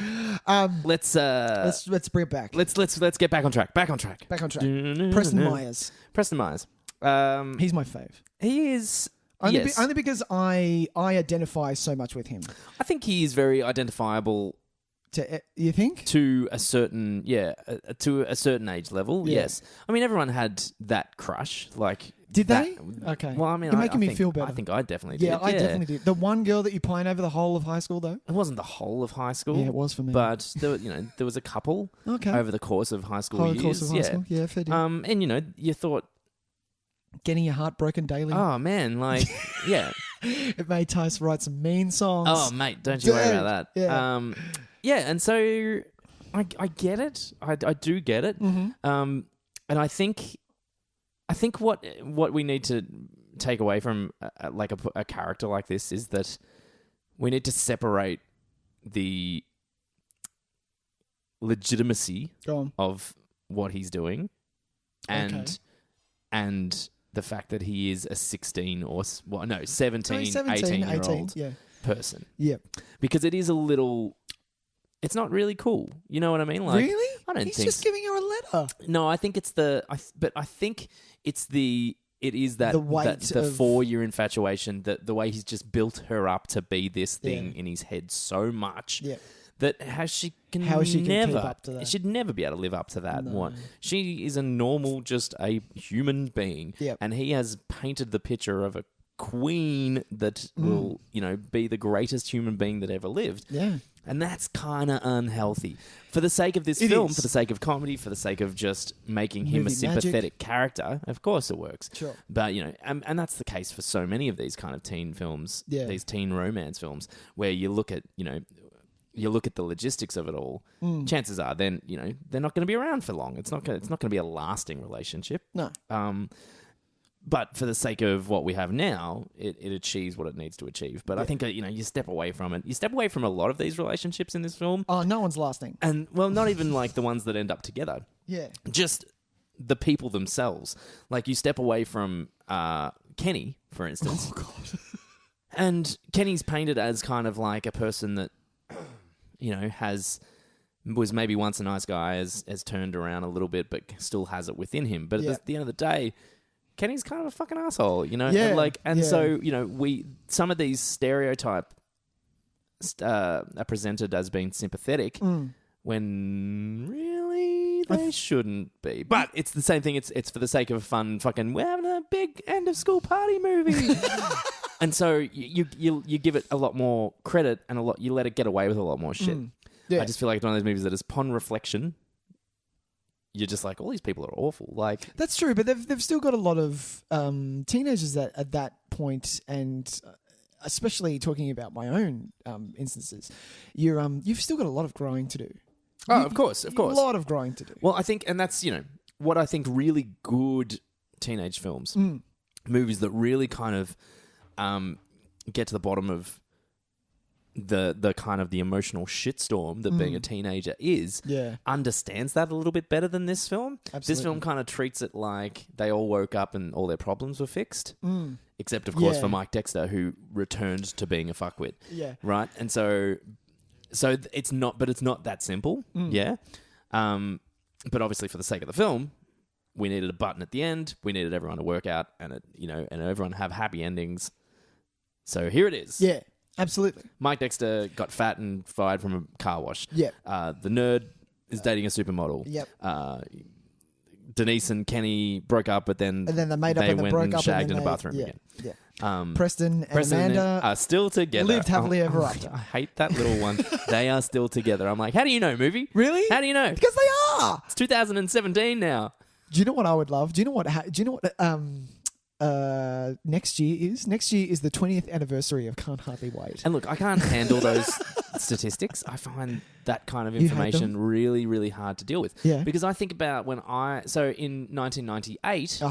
Let's Let's bring it back. let's get back on track. Back on track. Back on track. Preston Myers. Preston Myers. He's my fave. He is. Only, yes. only because I identify so much with him. I think he is very identifiable You think? to a certain to a certain age level. Yeah. Yes. I mean, everyone had that crush. Did that- they? Okay. Well, I mean, You're I making me think- feel better. I think I definitely did. Yeah, I definitely did. The one girl that you played over the whole of high school, though. It wasn't the whole of high school. Yeah, it was for me. But there, there was a couple Okay. over the course of high school Whole years. course of high school. Yeah, fair deal. And you thought, Getting your heart broken daily. oh man, yeah. It made Tys write some mean songs. Oh mate, don't you worry Dude, about that. yeah. And so I get it. I do get it. Mm-hmm. And I think what we need to take away from a character like this is that we need to separate the legitimacy Go on. of what he's doing and Okay. and the fact that he is a 16 or 17, No, 17, 18-year-old yeah. person. Yeah. Because it is a little... It's not really cool. You know what I mean? Really? I don't He's think... just giving her a letter. No, I think it's the... But I think it's the... It is that The weight the of- 4-year infatuation, that the way he's just built her up to be this thing Yeah. in his head so much Yeah. that how she can keep never up to that. she'd never be able to live up to that. No. One, she is a normal, just a human being, Yep. and he has painted the picture of a queen that will, be the greatest human being that ever lived. Yeah. And that's kind of unhealthy. For the sake of this It film, is. for the sake of comedy, for the sake of just making him a Movie magic. sympathetic character, of course it works. Sure. But, and that's the case for so many of these kind of teen films, Yeah. these teen romance films, where you look at, you look at the logistics of it all, chances are then, they're not going to be around for long. It's not going to be a lasting relationship. No. But for the sake of what we have now, it achieves what it needs to achieve. But I think, you step away from it. You step away from a lot of these relationships in this film. Oh, no one's lasting. And, well, not even the ones that end up together. Yeah. Just the people themselves. You step away from Kenny, for instance. Oh, God. And Kenny's painted as kind of like a person that, was maybe once a nice guy, has turned around a little bit, but still has it within him. But Yeah. at the end of the day, Kenny's kind of a fucking asshole, Yeah, And yeah. so, some of these stereotype are presented as being sympathetic when really they shouldn't be. But it's the same thing. It's for the sake of fun. Fucking, we're having a big end of school party movie. And so you give it a lot more credit and you let it get away with a lot more shit. Yeah. I just feel like it's one of those movies that is upon reflection, you're just like, all these people are awful. That's true, but they've still got a lot of teenagers at that point, and especially talking about my own instances, you've still got a lot of growing to do. of course. A lot of growing to do. Well, I think, and that's, what I think really good teenage films movies that really kind of get to the bottom of the kind of the emotional shitstorm that being a teenager is, understands that a little bit better than this film. Absolutely. This film kind of treats it like they all woke up and all their problems were fixed. Except, of course, for Mike Dexter, who returned to being a fuckwit. Yeah. Right? And so it's not that simple. Yeah. But obviously, for the sake of the film, we needed a button at the end. We needed everyone to work out and everyone have happy endings. So here it is. Yeah, absolutely. Mike Dexter got fat and fired from a car wash. Yeah. The nerd is dating a supermodel. Yep. Denise and Kenny broke up, but then they made up and went broke and up shagged and in the bathroom again. Yeah. Preston and Amanda are still together. lived happily ever after. I hate that little one. They are still together. I'm like, how do you know, movie? Really? How do you know? Because they are. It's 2017 now. Do you know what I would love? Do you know what next year is? Next year is the 20th anniversary of Can't Hardly Wait. And look, I can't handle those statistics. I find that kind of information really, really hard to deal with. Yeah. Because I think about so in 1998,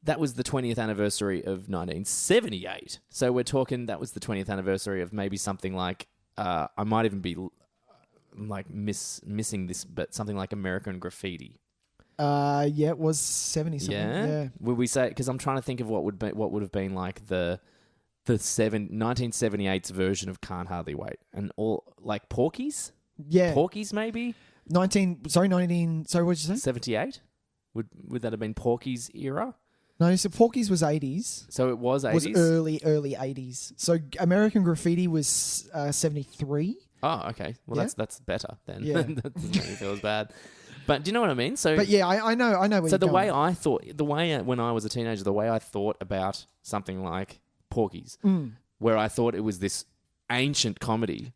that was the 20th anniversary of 1978. So we're talking, that was the 20th anniversary of maybe something like, I might even be like missing this, but something like American Graffiti. Yeah, it was 70 something. Yeah. Would we say, because I'm trying to think of what would have been like the 1978's version of Can't Hardly Wait, and all like Porky's. Yeah, Porky's maybe. 19. Sorry, what did you say? 78. Would that have been Porky's era? No, so Porky's was 80s. So it was 80s? Was early 80s. So American Graffiti was 73. Oh, okay. Well, Yeah. that's better then. Yeah. That doesn't make me feel as bad. But do you know what I mean? So, but yeah, I know. Where so you're going. when I was a teenager, the way I thought about something like Porky's, where I thought it was this ancient comedy,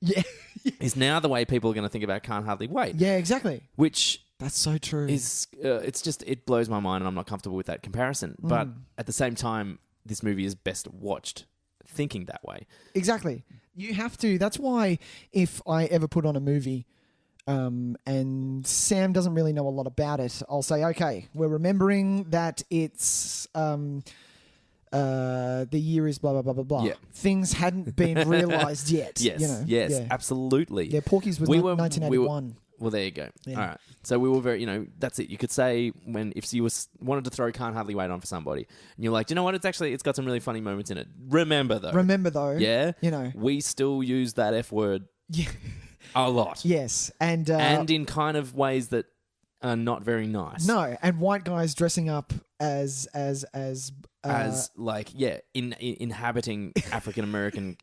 is now the way people are going to think about Can't Hardly Wait. Yeah, exactly. Which that's so true. Is it blows my mind, and I'm not comfortable with that comparison. But at the same time, this movie is best watched thinking that way. Exactly. You have to. That's why if I ever put on a movie, and Sam doesn't really know a lot about it, I'll say, okay, we're remembering that it's the year is blah blah blah blah blah. Yeah. Things hadn't been realised yet. Yes, you know? yes, Yeah. absolutely. Yeah, Porky's was 1981. Well, there you go. Yeah. All right. So we were very, that's it. You could say if you wanted to throw Can't Hardly Wait on for somebody, and you're like, do you know what? It's got some really funny moments in it. Remember though. Yeah. We still use that F word. Yeah. A lot. Yes. And in kind of ways that are not very nice. No, and white guys dressing up as inhabiting African American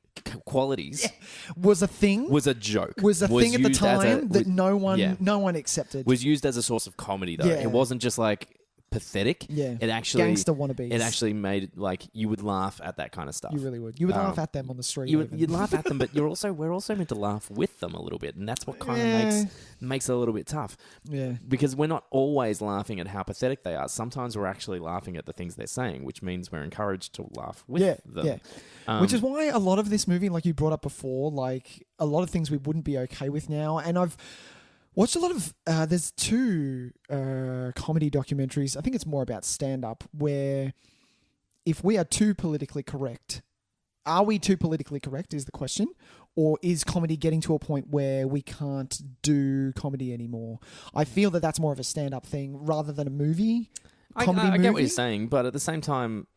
qualities was a thing. Was a joke. Was a thing at the time that no one accepted. Was used as a source of comedy though. Yeah. It wasn't just like pathetic. Yeah. It actually gangster wannabes. It actually made like you would laugh at that kind of stuff. You really would. You would laugh at them on the street. You'd laugh at them, but we're also meant to laugh with them a little bit, and that's what kind of makes it a little bit tough. Yeah. Because we're not always laughing at how pathetic they are. Sometimes we're actually laughing at the things they're saying, which means we're encouraged to laugh with them. Yeah. Which is why a lot of this movie, like you brought up before, like a lot of things we wouldn't be okay with now, and I've watched a lot of, there's two comedy documentaries, I think it's more about stand-up, where if we are too politically correct, are we too politically correct is the question, or is comedy getting to a point where we can't do comedy anymore? I feel that that's more of a stand-up thing rather than a movie. I get what you're saying, but at the same time,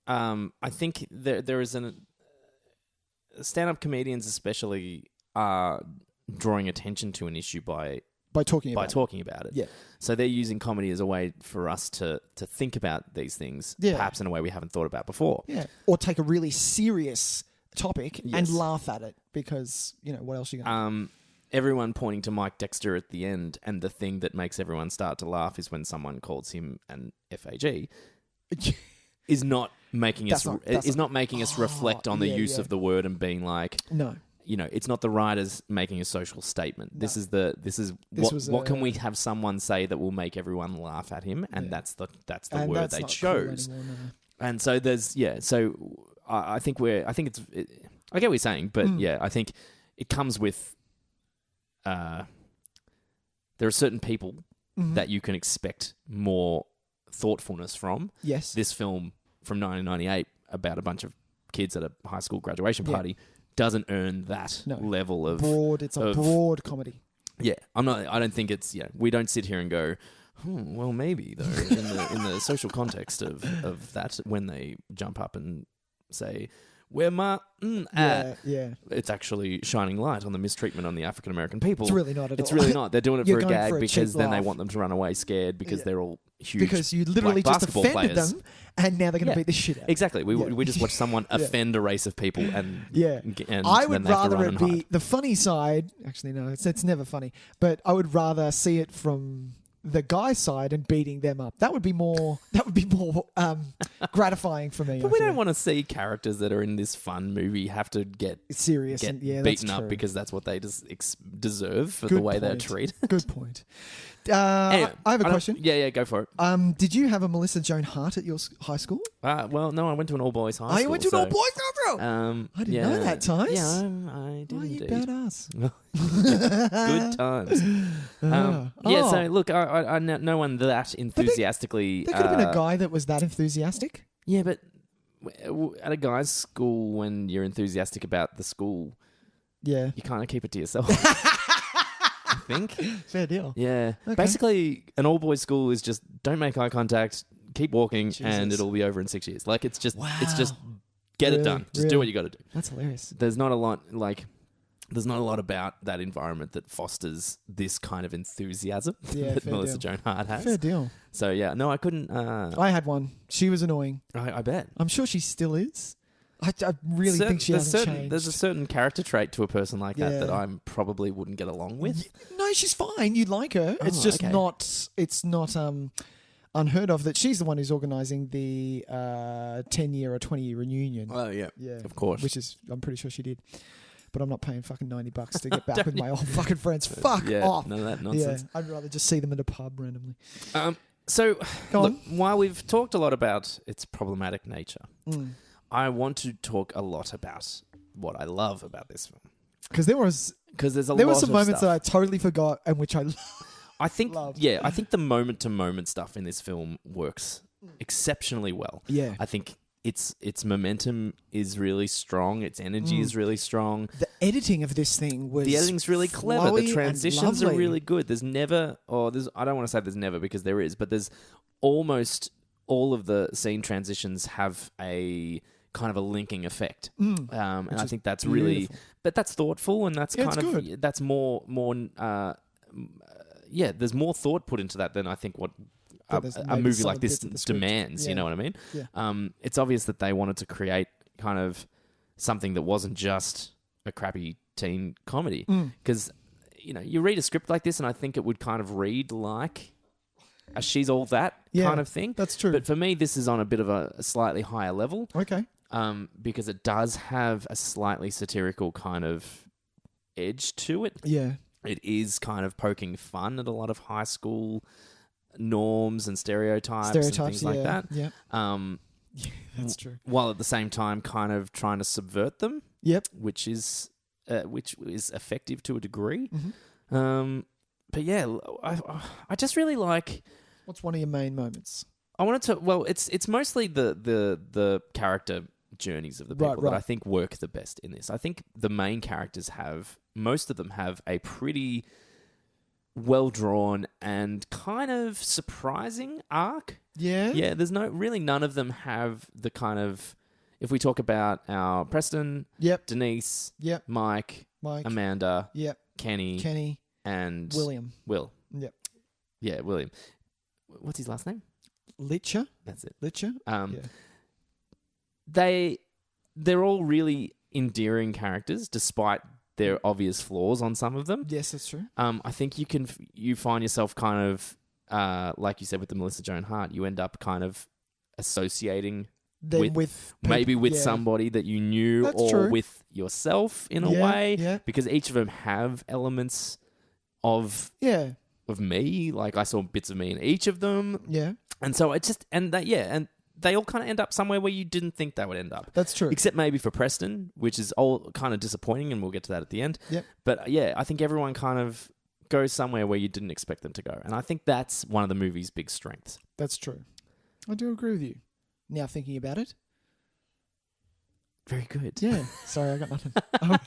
I think there is stand-up comedians especially are drawing attention to an issue by talking about it. Yeah. So they're using comedy as a way for us to think about these things, perhaps in a way we haven't thought about before. Yeah. Or take a really serious topic and laugh at it because, what else are you going to everyone pointing to Mike Dexter at the end, and the thing that makes everyone start to laugh is when someone calls him an FAG. is not making us reflect on the use of the word and being like, no. It's not the writers making a social statement. No. What can we have someone say that will make everyone laugh at him? And that's the word they chose. Cool anymore, no. And so I get what you're saying, but I think it comes with, there are certain people that you can expect more thoughtfulness from. Yes. This film from 1998 about a bunch of kids at a high school graduation party doesn't earn that level of broad. It's a broad comedy. Yeah, I don't think it's we don't sit here and go, well, maybe though in the social context of that when they jump up and say, where my at? It's actually shining light on the mistreatment on the African American people. It's really not at all. It's really not. They're doing it for a gag for a because then they laugh. want them to run away scared because they're all huge. Because you literally black just basketball offended players. them, and now they're going to beat the shit out of Exactly. We just watch someone offend a race of people and I would then they have to rather run it and be hide. the funny side. Actually, no, it's never funny. But I would rather see it from the guy's side and beating them up. That would be more gratifying for me. But we don't want to see characters that are in this fun movie have to get serious get and that's beaten up true. because that's what they just deserve for Good the way they're point. treated. Good point. Anyway, I have a question. Yeah, go for it. Did you have a Melissa Joan Hart at your high school? Well, no, I went to an all-boys high school. Oh, you went to an all boys high school? I didn't know that, Tys. Yeah, I did Oh, you indeed. badass. Good times. So look, I know no one that enthusiastically. There could have been a guy that was that enthusiastic. Yeah, but at a guy's school, when you're enthusiastic about the school, Yeah. you kind of keep it to yourself. I think. Fair deal. Yeah. Okay. Basically, an all-boys school is just don't make eye contact, keep walking, and Jesus. it'll be over in 6 years. Like it's just Wow. get it Really? done. Just do what you got to do. That's hilarious. There's not a lot about that environment that fosters this kind of enthusiasm Yeah, that fair Melissa deal. Joan Hart has. Fair deal. So yeah, no, I couldn't. I had one. She was annoying. I bet. I'm sure she still is. I really think she hasn't changed. There's a certain character trait to a person like that that Yeah. I probably wouldn't get along with. No, she's fine. You like her. It's Oh, just okay. not. It's not unheard of that she's the one who's organising the 10-year or 20-year reunion. Oh yeah, Yeah, of course. Which is, I'm pretty sure she did. But I'm not paying fucking $90 to get back with my old fucking friends. Fuck off. None of that nonsense. Yeah, I'd rather just see them at a pub randomly. So, Go look, on. while we've talked a lot about its problematic nature, Mm. I want to talk a lot about what I love about this film. Because there was Because there were some moments that I totally forgot and which I I think, loved. I think the moment-to-moment stuff in this film works exceptionally well. Yeah. I think its momentum is really strong. Its energy is really strong. The editing of this thing was The editing's really clever. flowy The transitions and are lovely. really good. There's never, I don't want to say there's never because there is, but there's almost all of the scene transitions have a kind of a linking effect. And I think that's really, beautiful. but that's thoughtful and that's Yeah, kind it's of, good. that's more, there's more thought put into that than I think what there's a maybe movie some like this bits of the script. demands. Yeah. You know what I mean? Yeah. It's obvious that they wanted to create kind of something that wasn't just a crappy teen comedy. Because, you read a script like this and I think it would kind of read like a She's All That Yeah, kind of thing. that's true. But for me, this is on a bit of a slightly higher level Okay. because it does have a slightly satirical kind of edge to it. Yeah. It is kind of poking fun at a lot of high school norms and stereotypes and things like that. Yeah. Um, That's true. while at the same time kind of trying to subvert them, Yep. which is effective to a degree. Mm-hmm. But yeah, I just really like. What's one of your main moments? I wanted to. Well, it's mostly the character journeys of the people that right. I think work the best in this. I think the main characters most of them have a pretty well drawn and kind of surprising arc. Yeah. Yeah, there's none of them have the kind of, if we talk about our Preston, Yep. Denise, Yep. Mike, Amanda, Yep. Kenny, and William. Will. Yep. Yeah, William. What's his last name? Litcher. That's it. Litcher. Yeah. They're all really endearing characters, despite their obvious flaws on some of them. Yes, that's true. I think you find yourself kind of like you said with the Melissa Joan Hart, you end up kind of associating Then with maybe with yeah. somebody that you knew That's or true. with yourself in a Yeah, way, yeah. because each of them have elements of Yeah. me. Like I saw bits of me in each of them, Yeah. and so and they all kind of end up somewhere where you didn't think they would end up. That's true. Except maybe for Preston, which is all kind of disappointing, and we'll get to that at the end. Yep. But yeah, I think everyone kind of goes somewhere where you didn't expect them to go. And I think that's one of the movie's big strengths. That's true. I do agree with you. Now thinking about it. Very good. Yeah. Sorry, I got nothing.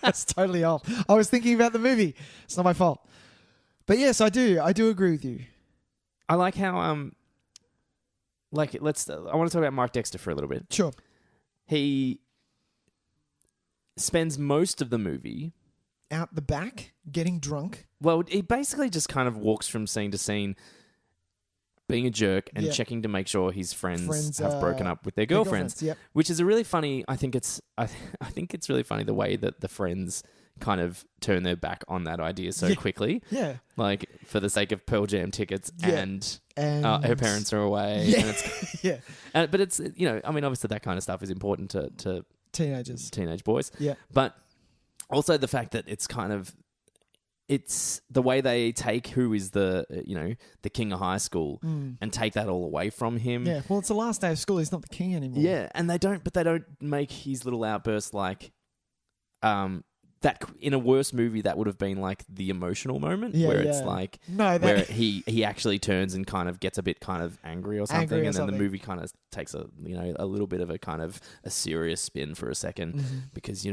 That's totally off. I was thinking about the movie. It's not my fault. But yes, I do. I do agree with you. I like how I want to talk about Mark Dexter for a little bit. Sure. He spends most of the movie out the back, getting drunk. Well, he basically just kind of walks from scene to scene, being a jerk and checking to make sure his friends have broken up with their girlfriends. Which is a really funny. I think it's really funny the way that the friends kind of turn their back on that idea so quickly. Yeah, like for the sake of Pearl Jam tickets and her parents are away. Yeah, and it's, but it's I mean, obviously that kind of stuff is important to teenage boys. Yeah, but also the fact that it's the way they take who is the king of high school and take that all away from him. Yeah, well, it's the last day of school. He's not the king anymore. Yeah, and they don't make his little outbursts like that in a worse movie that would have been like the emotional moment where it's like where he actually turns and kind of gets a bit kind of angry or something, and then the movie kind of takes a little bit of a kind of a serious spin for a second because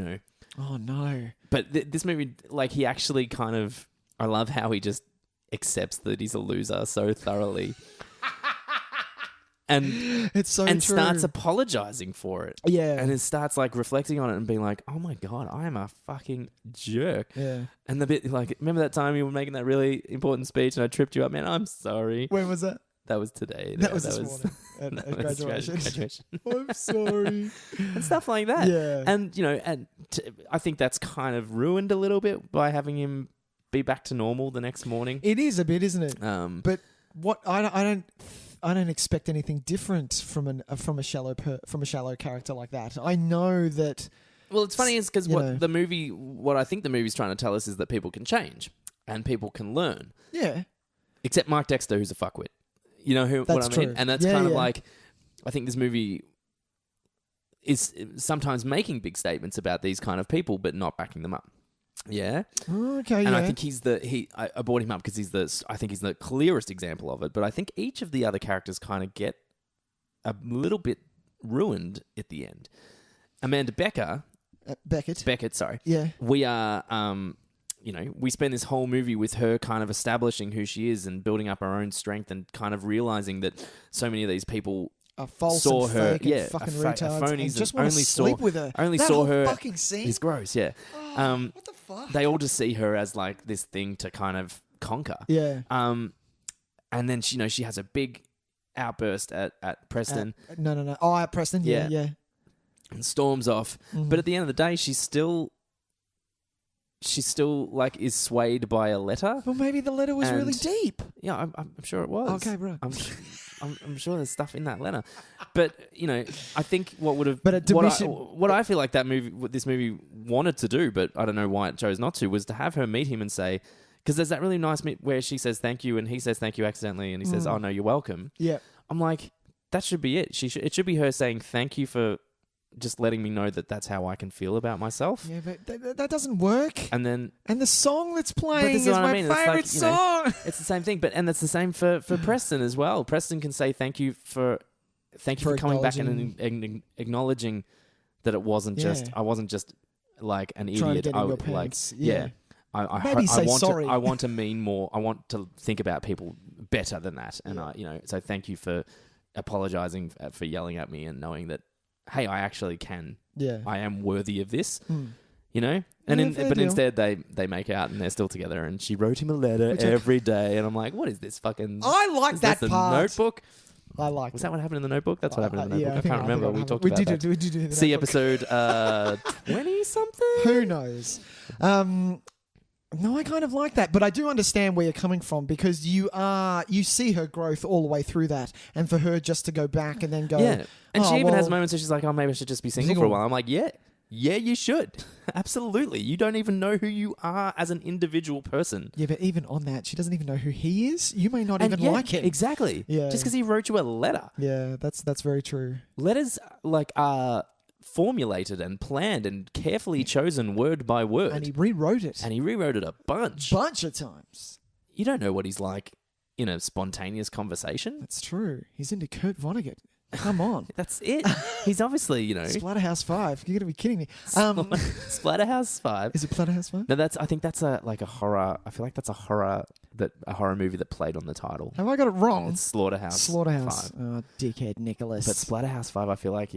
oh no. But this movie, like, he actually kind of, I love how he just accepts that he's a loser so thoroughly. And it's so and true. Starts apologizing for it. Yeah. And it starts like reflecting on it and being like, oh my God, I am a fucking jerk. Yeah. And the bit like, remember that time you were making that really important speech and I tripped you up? Man, I'm sorry. When was that? That was today. That was this morning at graduation. I'm sorry. And stuff like that. Yeah. And, I think that's kind of ruined a little bit by having him be back to normal the next morning. It is a bit, isn't it? But what I don't expect anything different from a shallow character like that. I know that. Well, it's funny is because what I think the movie's trying to tell us is that people can change and people can learn. Yeah. Except Mark Dexter, who's a fuckwit. You know what I mean? True. And that's kind of like, I think this movie is sometimes making big statements about these kind of people, but not backing them up. Yeah. Okay. And I think I brought him up because I think he's the clearest example of it. But I think each of the other characters kind of get a little bit ruined at the end. Amanda Beckett, sorry. Yeah. We are, we spend this whole movie with her kind of establishing who she is and building up her own strength and kind of realizing that so many of these people are false saw and her, fake and fucking retards phonies and just and want to only sleep with her. Only that saw whole her. Fucking scene. It's gross, yeah. What the fuck? They all just see her as like this thing to kind of conquer. Yeah. And then she has a big outburst at Preston. No. Oh, at Preston. Yeah. And storms off. Mm-hmm. But at the end of the day, she's still like is swayed by a letter. Well, maybe the letter was really deep. Yeah, I'm sure it was. Okay, bro. I'm sure there's stuff in that letter. But I think what would have. But what I feel like what this movie wanted to do, but I don't know why it chose not to, was to have her meet him and say, because there's that really nice where she says thank you and he says thank you accidentally and he says, oh no, you're welcome. Yeah. I'm like, that should be it. It should be her saying thank you for just letting me know that that's how I can feel about myself. Yeah, but that doesn't work. And the song that's playing is my favorite song. It's the same thing, and it's the same for Preston as well. Preston can say thank you for coming back and acknowledging that it wasn't just I wasn't just like an idiot. To get in your pants. Yeah. Sorry. I want to mean more. I want to think about people better than that. And so thank you for apologizing for yelling at me and knowing that, hey, I actually can. Yeah. I am worthy of this. And but instead they make out and they're still together. And she wrote him a letter every day. And I'm like, what is this fucking? I like that the part. Notebook. I like. Was that what happened in the Notebook? That's what happened in the Notebook. I can't remember. We talked about that. We did. See episode 20 something. Who knows? No, I kind of like that, but I do understand where you're coming from because you see her growth all the way through that, and for her just to go back and then go, and she even has moments where she's like, "Oh, maybe I should just be single for a while." I'm like, "Yeah, you should, absolutely. You don't even know who you are as an individual person." Yeah, but even on that, she doesn't even know who he is. You may not even like him. Exactly. Yeah, just because he wrote you a letter. Yeah, that's very true. Letters are formulated and planned and carefully chosen word by word. And he rewrote it. a bunch of times. You don't know what he's like in a spontaneous conversation. That's true. He's into Kurt Vonnegut. Come on. That's it. He's obviously, Splatterhouse 5. You're going to be kidding me. Splatterhouse 5. Is it Splatterhouse 5? No, I think that's a horror. I feel like that's a horror movie that played on the title. Have I got it wrong? It's Slaughterhouse 5. Oh, dickhead Nicholas. But Splatterhouse 5, I feel like,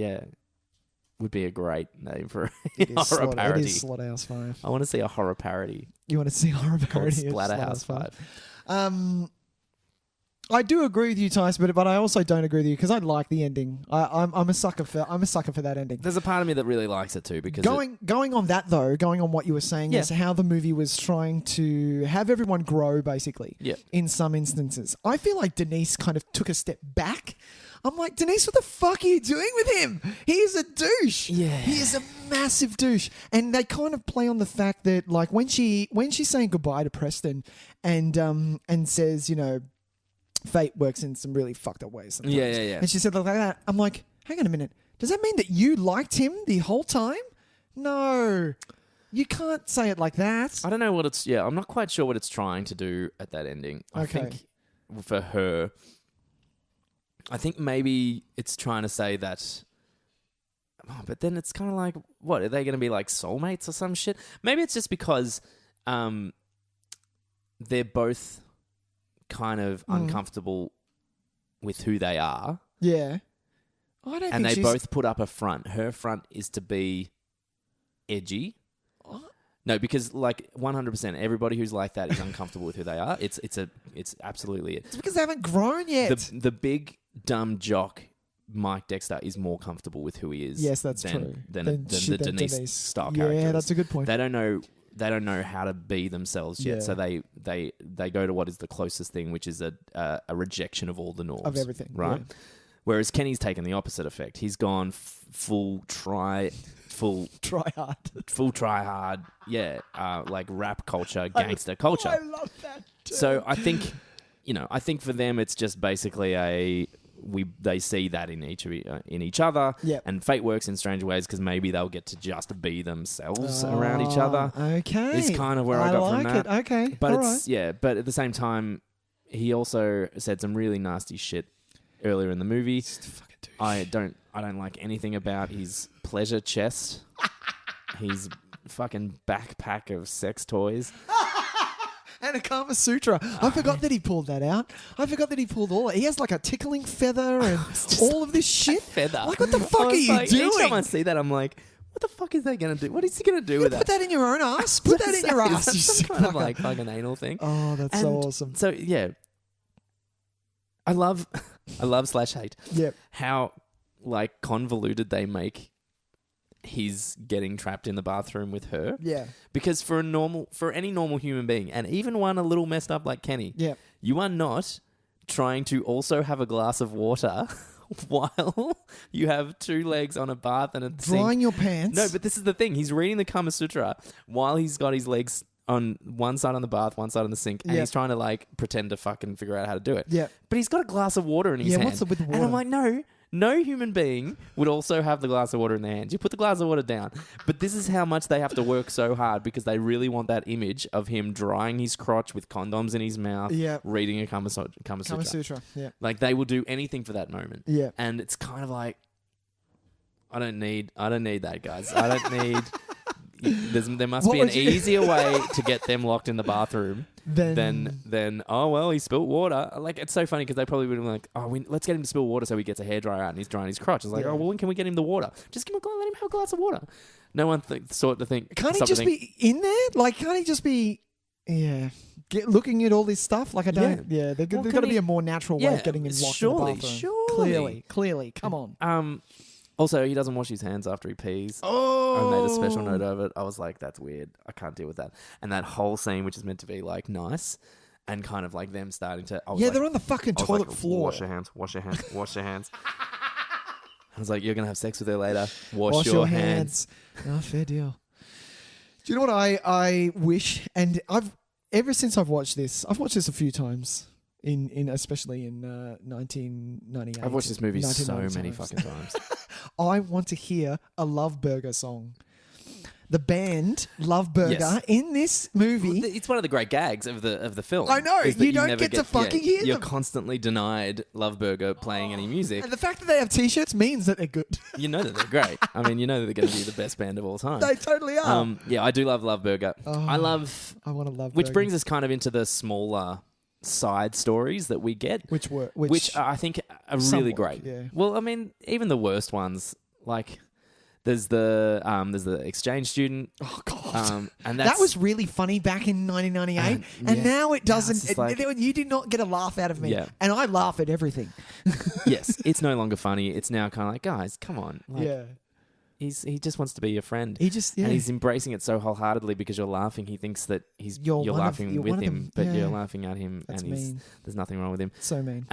would be a great name for It a horror parody. It is Slaughterhouse 5. I want to see a horror parody. You want to see a horror parody of Splatterhouse 5. I do agree with you, Tys, but I also don't agree with you because I like the ending. I'm a sucker for that ending. There's a part of me that really likes it too because going on that though, going on what you were saying is how the movie was trying to have everyone grow basically. Yeah. In some instances, I feel like Denise kind of took a step back. I'm like, Denise, what the fuck are you doing with him? He is a douche. Yeah. He is a massive douche. And they kind of play on the fact that like when she's saying goodbye to Preston and says, fate works in some really fucked up ways sometimes. Yeah. And she said like that. I'm like, hang on a minute. Does that mean that you liked him the whole time? No. You can't say it like that. I don't know what it's... Yeah, I'm not quite sure what it's trying to do at that ending. I think for her... I think maybe it's trying to say that... Oh, but then it's kind of like, what? Are they going to be like soulmates or some shit? Maybe it's just because they're both... kind of uncomfortable with who they are. Yeah. I don't and think they both put up a front. Her front is to be edgy. What? No, because like 100% everybody who's like that is uncomfortable with who they are. It's absolutely it. It's because they haven't grown yet. The big dumb jock Mike Dexter is more comfortable with who he is. Yes, that's true. Than the Denise style character. Yeah, that's a good point. They don't know how to be themselves yet, so they go to what is the closest thing, which is a rejection of all the norms of everything, right? Yeah. Whereas Kenny's taken the opposite effect. He's gone full try hard, like rap culture, gangster culture. I love that too. So I think for them it's just basically they see that in each other, and fate works in strange ways because maybe they'll get to just be themselves around each other. Okay, is kind of where I got from that. Okay, but all it's right. but at the same time, he also said some really nasty shit earlier in the movie. I don't like anything about his pleasure chest. His fucking backpack of sex toys. And a Kama Sutra. I forgot that he pulled that out. I forgot that he pulled all. He has like a tickling feather and all of this shit. Feather. Like, what the fuck are you doing? Each time I see that, I'm like, what the fuck is they going to do? What is he going to do with that? Put that in your own ass. Put that in your ass. Is that some kind of like fucking anal thing? Oh, that's so awesome. So yeah, I love / hate. Yeah. How like convoluted they make his getting trapped in the bathroom with her. Yeah. Because for any normal human being, and even one a little messed up like Kenny, you are not trying to also have a glass of water while you have two legs on a bath and a drying sink. your pants. No, but this is the thing. He's reading the Kama Sutra while he's got his legs on one side on the bath, one side on the sink, and he's trying to like pretend to fucking figure out how to do it. Yeah. But he's got a glass of water in his hand. What's up with the water? And I'm like, no human being would also have the glass of water in their hands. You put the glass of water down. But this is how much they have to work so hard because they really want that image of him drying his crotch with condoms in his mouth, reading a Kama Sutra. Kama Sutra, yeah. Like they will do anything for that moment. Yeah. And it's kind of like, I don't need that, guys. I don't need... There must be an easier way to get them locked in the bathroom than oh well, he spilt water. Like it's so funny because they probably would have been like, oh, let's get him to spill water so he gets a hairdryer out and he's drying his crotch. It's like, oh well, when can we get him the water? Just let him have a glass of water. No one thought to think. Can't he just be in there? Like, can't he just be? Yeah. Looking at all this stuff, like I don't. Yeah, there's got to be a more natural way of getting him locked in the bathroom. Surely, clearly. Come on. Also, he doesn't wash his hands after he pees. Oh! I made a special note of it. I was like, that's weird. I can't deal with that. And that whole scene, which is meant to be like nice, and kind of like them starting to. They're on the fucking toilet floor. Wash your hands. Wash your hands. Wash your hands. I was like, you're gonna have sex with her later. Wash your hands. Oh, fair deal. Do you know what I wish? And ever since I've watched this a few times. Especially in 1998. I've watched this movie so many fucking times. I want to hear a Love Burger song. the band Love Burger Yes. in this movie. It's one of the great gags of the film. I know, is that you don't get to fucking hear You're them. constantly denied Love Burger playing any music. And the fact that they have T-shirts means that they're good. You know that they're great. I mean, you know that they're going to be the best band of all time. They totally are. Yeah, I do love Love Burger. I love... I want to love Which burgers. brings us kind of into the smaller side stories that we get. Which I think are really somewhat, great. yeah. Well, I mean, even the worst ones, like... There's the exchange student. Oh god, and that was really funny back in 1998, and yeah. now it doesn't. it's just like- you did not get a laugh out of me, Yeah. and I laugh at everything. Yes, it's no longer funny. It's now kind of like, guys, come on. Like, Yeah, he just wants to be your friend. he just And he's embracing it so wholeheartedly because you're laughing. He thinks that you're one of- laughing you're with one of him, them. but Yeah. you're laughing at him, That's and mean. there's nothing wrong with him. so mean.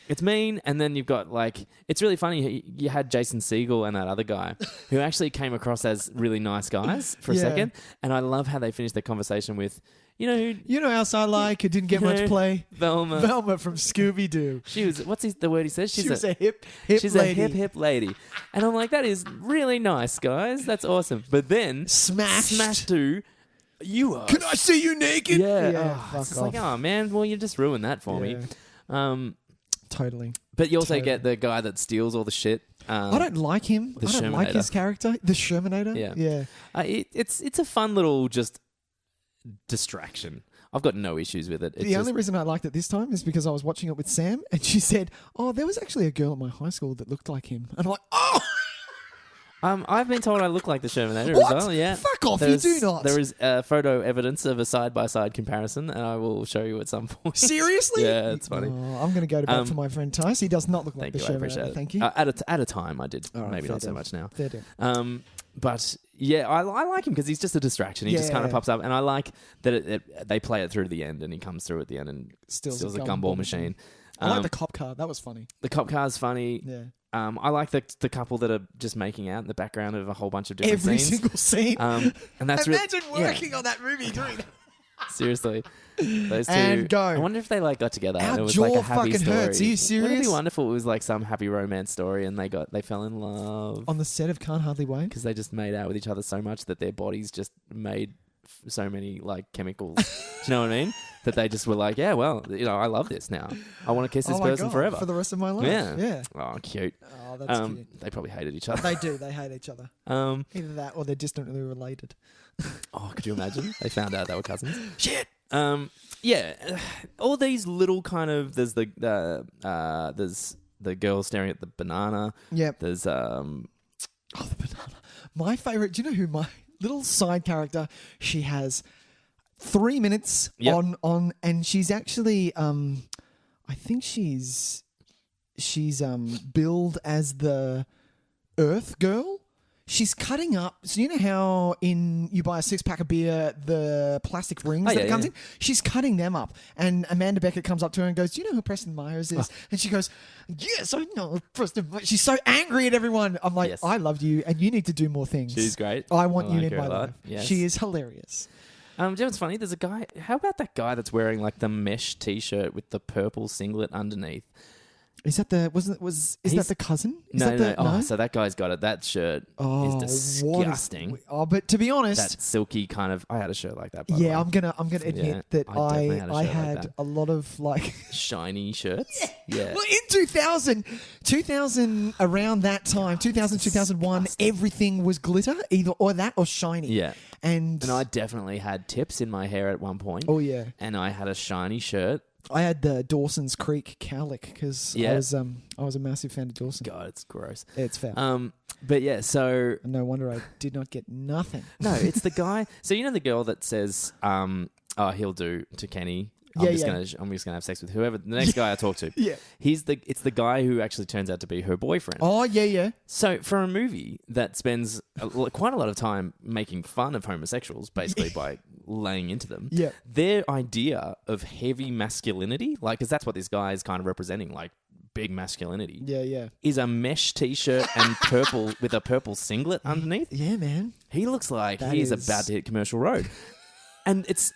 It's mean, and then you've got like it's really funny. You had Jason Segel and that other guy who actually came across as really nice guys for a Yeah. second, and I love how they finished their conversation with, you know, who You know, else I like who didn't get You much know, play. Velma. Velma from Scooby Doo. She was the word he says? She was a hip she's lady. a hip lady, and I'm like, that is really nice, guys. That's awesome. But then Smashed. to you are. Can I see you naked? Yeah, Yeah, oh, fuck it's just like, off. oh man, well you just ruined that for me. Totally. But you also Totally. get the guy that steals all the shit. I don't like him. the I don't like Shermanator. his character. The Shermanator. Yeah. Yeah. It's a fun little just distraction. I've got no issues with it. It's The just, only reason I liked it this time is because I was watching it with Sam, and she said, "Oh, there was actually a girl at my high school that looked like him," and I'm like, "Oh, I've been told I look like the Shermanator What? as well. Yeah, Fuck off, you do not. There is photo evidence of a side-by-side comparison, and I will show you at some point. seriously?" Yeah, it's funny. Oh, I'm going to go to bat for my friend Tys. He does not look like Thank the you, I appreciate Shermanator. it. Thank you. At a time, I did. All right, Maybe fair not so deal. much now. Fair deal. But yeah, I like him because he's just a distraction. He just kind of Yeah. pops up, and I like that they play it through to the end, and he comes through at the end and Steals steals a a gumball gumball machine. I like the cop car. That was funny. The cop car's funny. Yeah. I like the couple that are just making out in the background of a whole bunch of different Every scenes. single scene. And that's Imagine yeah, working on that movie doing that. seriously. Those two. And go. I wonder if they like got together. Our and it was jaw like a happy fucking story. hurts. Are you Wouldn't it serious? be wonderful? It was like some happy romance story, and they fell in love On the set of Can't Hardly Wait. because they just made out with each other so much that their bodies just made so many like chemicals. Do you know what I mean? That they just were like, yeah, well, I love this now. I want to kiss this Oh my person God, forever. for the rest of my life. Yeah. Yeah. Oh, cute. Oh, that's cute. They probably hated each other. They do. They hate each other. Either that or they're distantly related. Oh, could you imagine? They found out they were cousins. Shit. Yeah, all these little kind of there's the girl staring at the banana. Yep. There's Oh, the banana. My favorite. Do you know who my little side character? She has 3 minutes Yep. on, and she's actually I think she's billed as the Earth Girl. She's cutting up. So you know how you buy a 6-pack of beer, the plastic rings that yeah, it comes yeah. in? She's cutting them up. And Amanda Beckett comes up to her and goes, "Do you know who Preston Myers is?" And she goes, "Yes, I know who Preston Myers." She's so angry at everyone. I'm like, Yes. I love you and you need to do more things. She's great. I want I you like in her my a lot. life. Yes. She is hilarious. Do you know what's funny? There's a guy. How about that guy that's wearing like the mesh T-shirt with the purple singlet underneath? Is that the is that the cousin? Is No. that the, Oh, so that guy's got it. That shirt is disgusting. But to be honest, That silky kind of. I had a shirt like that. By the way. I'm gonna admit Yeah, that I definitely had a I shirt like had that. a lot of like Shiny shirts. Yeah. well, in 2000 around that time, 2001, everything was glitter, either or that or shiny. Yeah. And I definitely had tips in my hair at one point. oh yeah, And I had a shiny shirt. I had the Dawson's Creek cowlick because Yeah. I was a massive fan of Dawson. God, it's gross. It's fair. But yeah, so No wonder I did not get nothing. no, it's the guy. So you know the girl that says, "Oh, he'll do" to Kenny. I'm Yeah, just yeah. gonna have sex with whoever the next guy I talk to. Yeah. it's the guy who actually turns out to be her boyfriend. Oh yeah. So for a movie that spends quite a lot of time making fun of homosexuals, basically by laying into them, Yeah. their idea of heavy masculinity, like, because that's what this guy is kind of representing, like big masculinity, Yeah. is a mesh T-shirt and purple with a purple singlet underneath. Yeah, man. He looks like That he's is- about to hit commercial road. And it's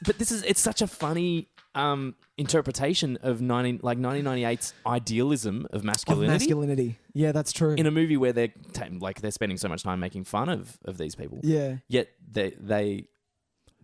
such a funny interpretation of 1998's idealism of masculinity. Yeah, that's true. In a movie where they're spending so much time making fun of these people. Yeah. Yet they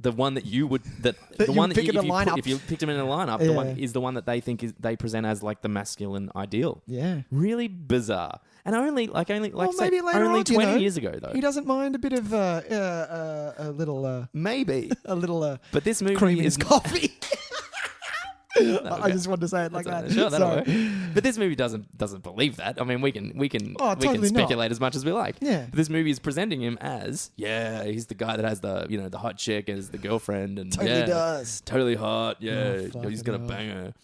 the one that you would if you picked them in a lineup, the one is the one that they think they present as like the masculine ideal. Yeah. Really bizarre. And only 20 years ago though. He doesn't mind a bit of a little maybe a little but this movie cream in is his coffee. I just wanted to say it like that. Sure, that'll work. But this movie doesn't believe that. I mean, we can speculate as much as we like. Yeah. But this movie is presenting him as he's the guy that has the hot chick as the girlfriend and totally does. Totally hot. Yeah, he's gonna hell. bang her.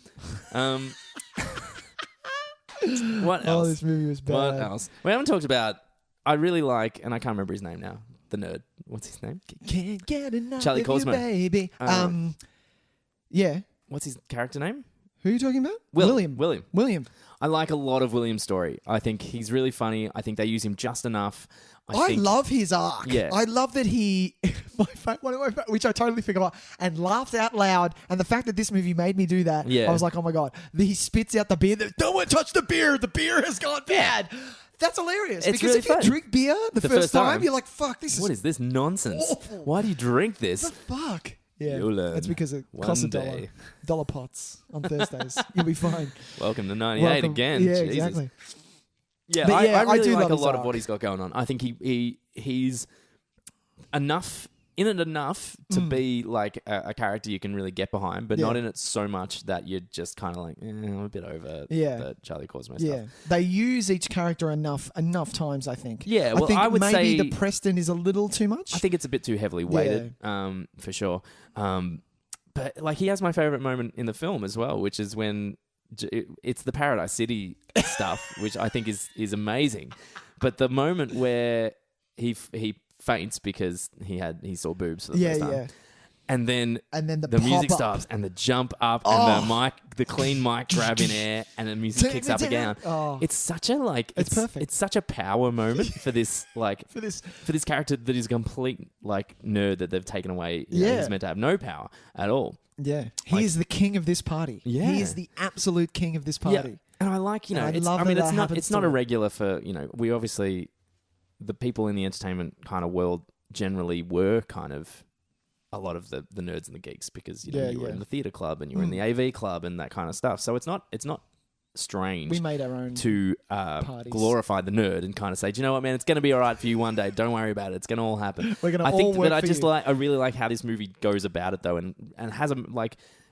What else? Oh, this movie was bad. What else? We haven't talked about. I really like, and I can't remember his name now. The nerd. What's his name? Can't get enough Charlie of Cosmo. you, baby. Yeah. What's his character name? Who are you talking about? William. I like a lot of William's story. I think he's really funny. I think they use him just enough. I love his arc. Yeah. I love that he, which I totally forgot, and laughed out loud. And the fact that this movie made me do that, Yeah. I was like, oh my God. He spits out the beer. Don't want to touch the beer. The beer has gone bad. That's hilarious. It's because really if you fun. drink beer the first time, you're like, fuck, What is this nonsense? awful. Why do you drink this? What the fuck? Yeah, You'll learn that's because it one costs day. $1 pots on Thursdays. You'll be fine. Welcome to 98 Welcome. again. Yeah, Jesus. exactly. Yeah, But I really do like love a his lot of arc. what he's got going on. I think he's enough to be like a character you can really get behind, but not in it so much that you're just kind of like, I'm a bit over the Charlie Cosmo stuff. Yeah, they use each character enough times, I think. Yeah, well, I think I would maybe say the Preston is a little too much. I think it's a bit too heavily weighted, for sure. But like, he has my favorite moment in the film as well, which is when it's the Paradise City stuff, which I think is amazing. But the moment where he faints because he saw boobs for the first time. Yeah. And then the music pop-up. stops and the jump up and the clean mic grab in air and the music kicks up again. Oh. It's such a It's perfect. It's such a power moment for this for this character that is a complete like nerd that they've taken away. You know, he's meant to have no power at all. Yeah, he is the king of this party. Yeah. He is the absolute king of this party. Yeah. And I like, And I it's love that happens it's to not him. a regular for, we obviously, the people in the entertainment kind of world generally were kind of a lot of the nerds and the geeks because, you were in the theatre club and you were in the AV club and that kind of stuff. So it's not strange We made our own to parties. glorify the nerd and kind of say, do you know what, man, it's going to be all right for you one day. Don't worry about it. It's going to all happen. We're gonna I all think, work but I for just you. I really like how this movie goes about it though, and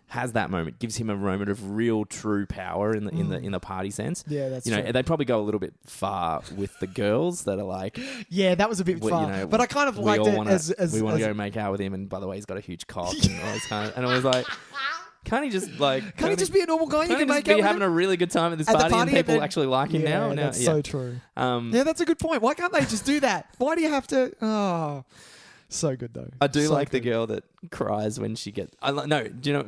has that moment, gives him a moment of real true power in the party sense. Yeah, that's true. They probably go a little bit far with the girls that are like, Yeah, that was a bit far. But I kind of liked it as we want to go make out with him, and by the way, he's got a huge cock and all this kind of, and I was like, can't he just be a normal guy? You can make out with having him? a really good time at this At the party, and party people and actually like him now. That's so true. Yeah, that's a good point. Why can't they just do that? Why do you have to? Oh, so good though. I do So like the good. girl that cries when she gets. No, do you know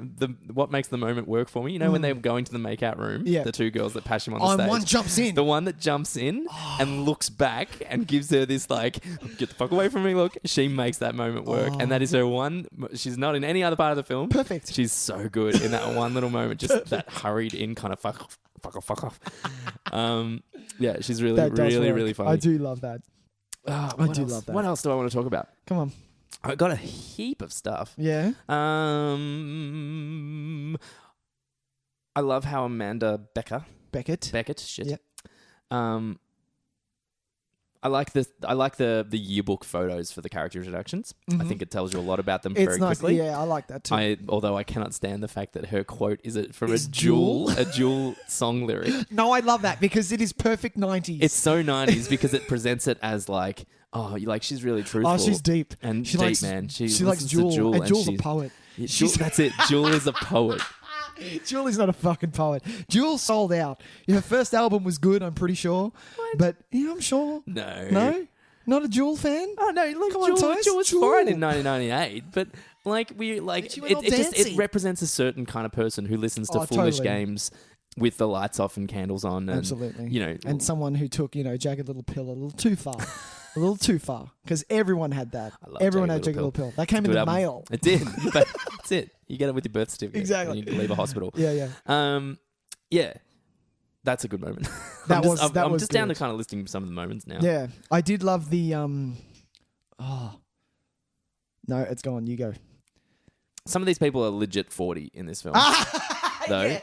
what makes the moment work for me? You know when they're going to the makeout room, Yeah. the two girls that pass him on the stage. One jumps in. The one that jumps in and looks back and gives her this like, get the fuck away from me look. She makes that moment work, and that is her one. She's not in any other part of the film. Perfect. She's so good in that one little moment, just that hurried in kind of fuck off. Yeah, she's really That does really work. really funny. I do love that. I do love that. What else do I want to talk about? Come on. I got a heap of stuff. Yeah. I love how Amanda Beckett. Shit. Yep. I like the yearbook photos for the character introductions. I think it tells you a lot about them very nice. quickly. Yeah, I like that too. Although I cannot stand the fact that her quote is from Is a Jewel song lyric. No, I love that because it is perfect 90s. It's so 90s because it presents it as like, she's really truthful. Oh, she's deep. And She deep, likes- man. she likes listens to Jewel, and Jewel's a she's- poet. Yeah, that's it. Jewel is a poet. Jewel is not a fucking poet. Jewel sold out. Her first album was good, I'm pretty sure. But yeah, I'm sure. No. No? Not a Jewel fan? Oh no, look, Come on, Tys. Jewel was Jewel. fine in 1998, but She went all it dancey. represents a certain kind of person who listens to Oh, foolish totally. games with the lights off and candles on. And, Absolutely. and someone And someone who took, Jagged Little Pill a little too far. who we all know Jagged Little Pill. we all know. A little too far, because everyone had that. I love Everyone Jagged had Jagged Little Little Pill. That came in Good the album. mail. It did. But that's it. You get it with your birth certificate. Exactly. When you leave a hospital. Yeah. Yeah. That's a good moment. That I'm was just down to good. kind of listing some of the moments now. Yeah. I did love the no, it's gone. You go. Some of these people are legit 40 in this film. Though. Yeah.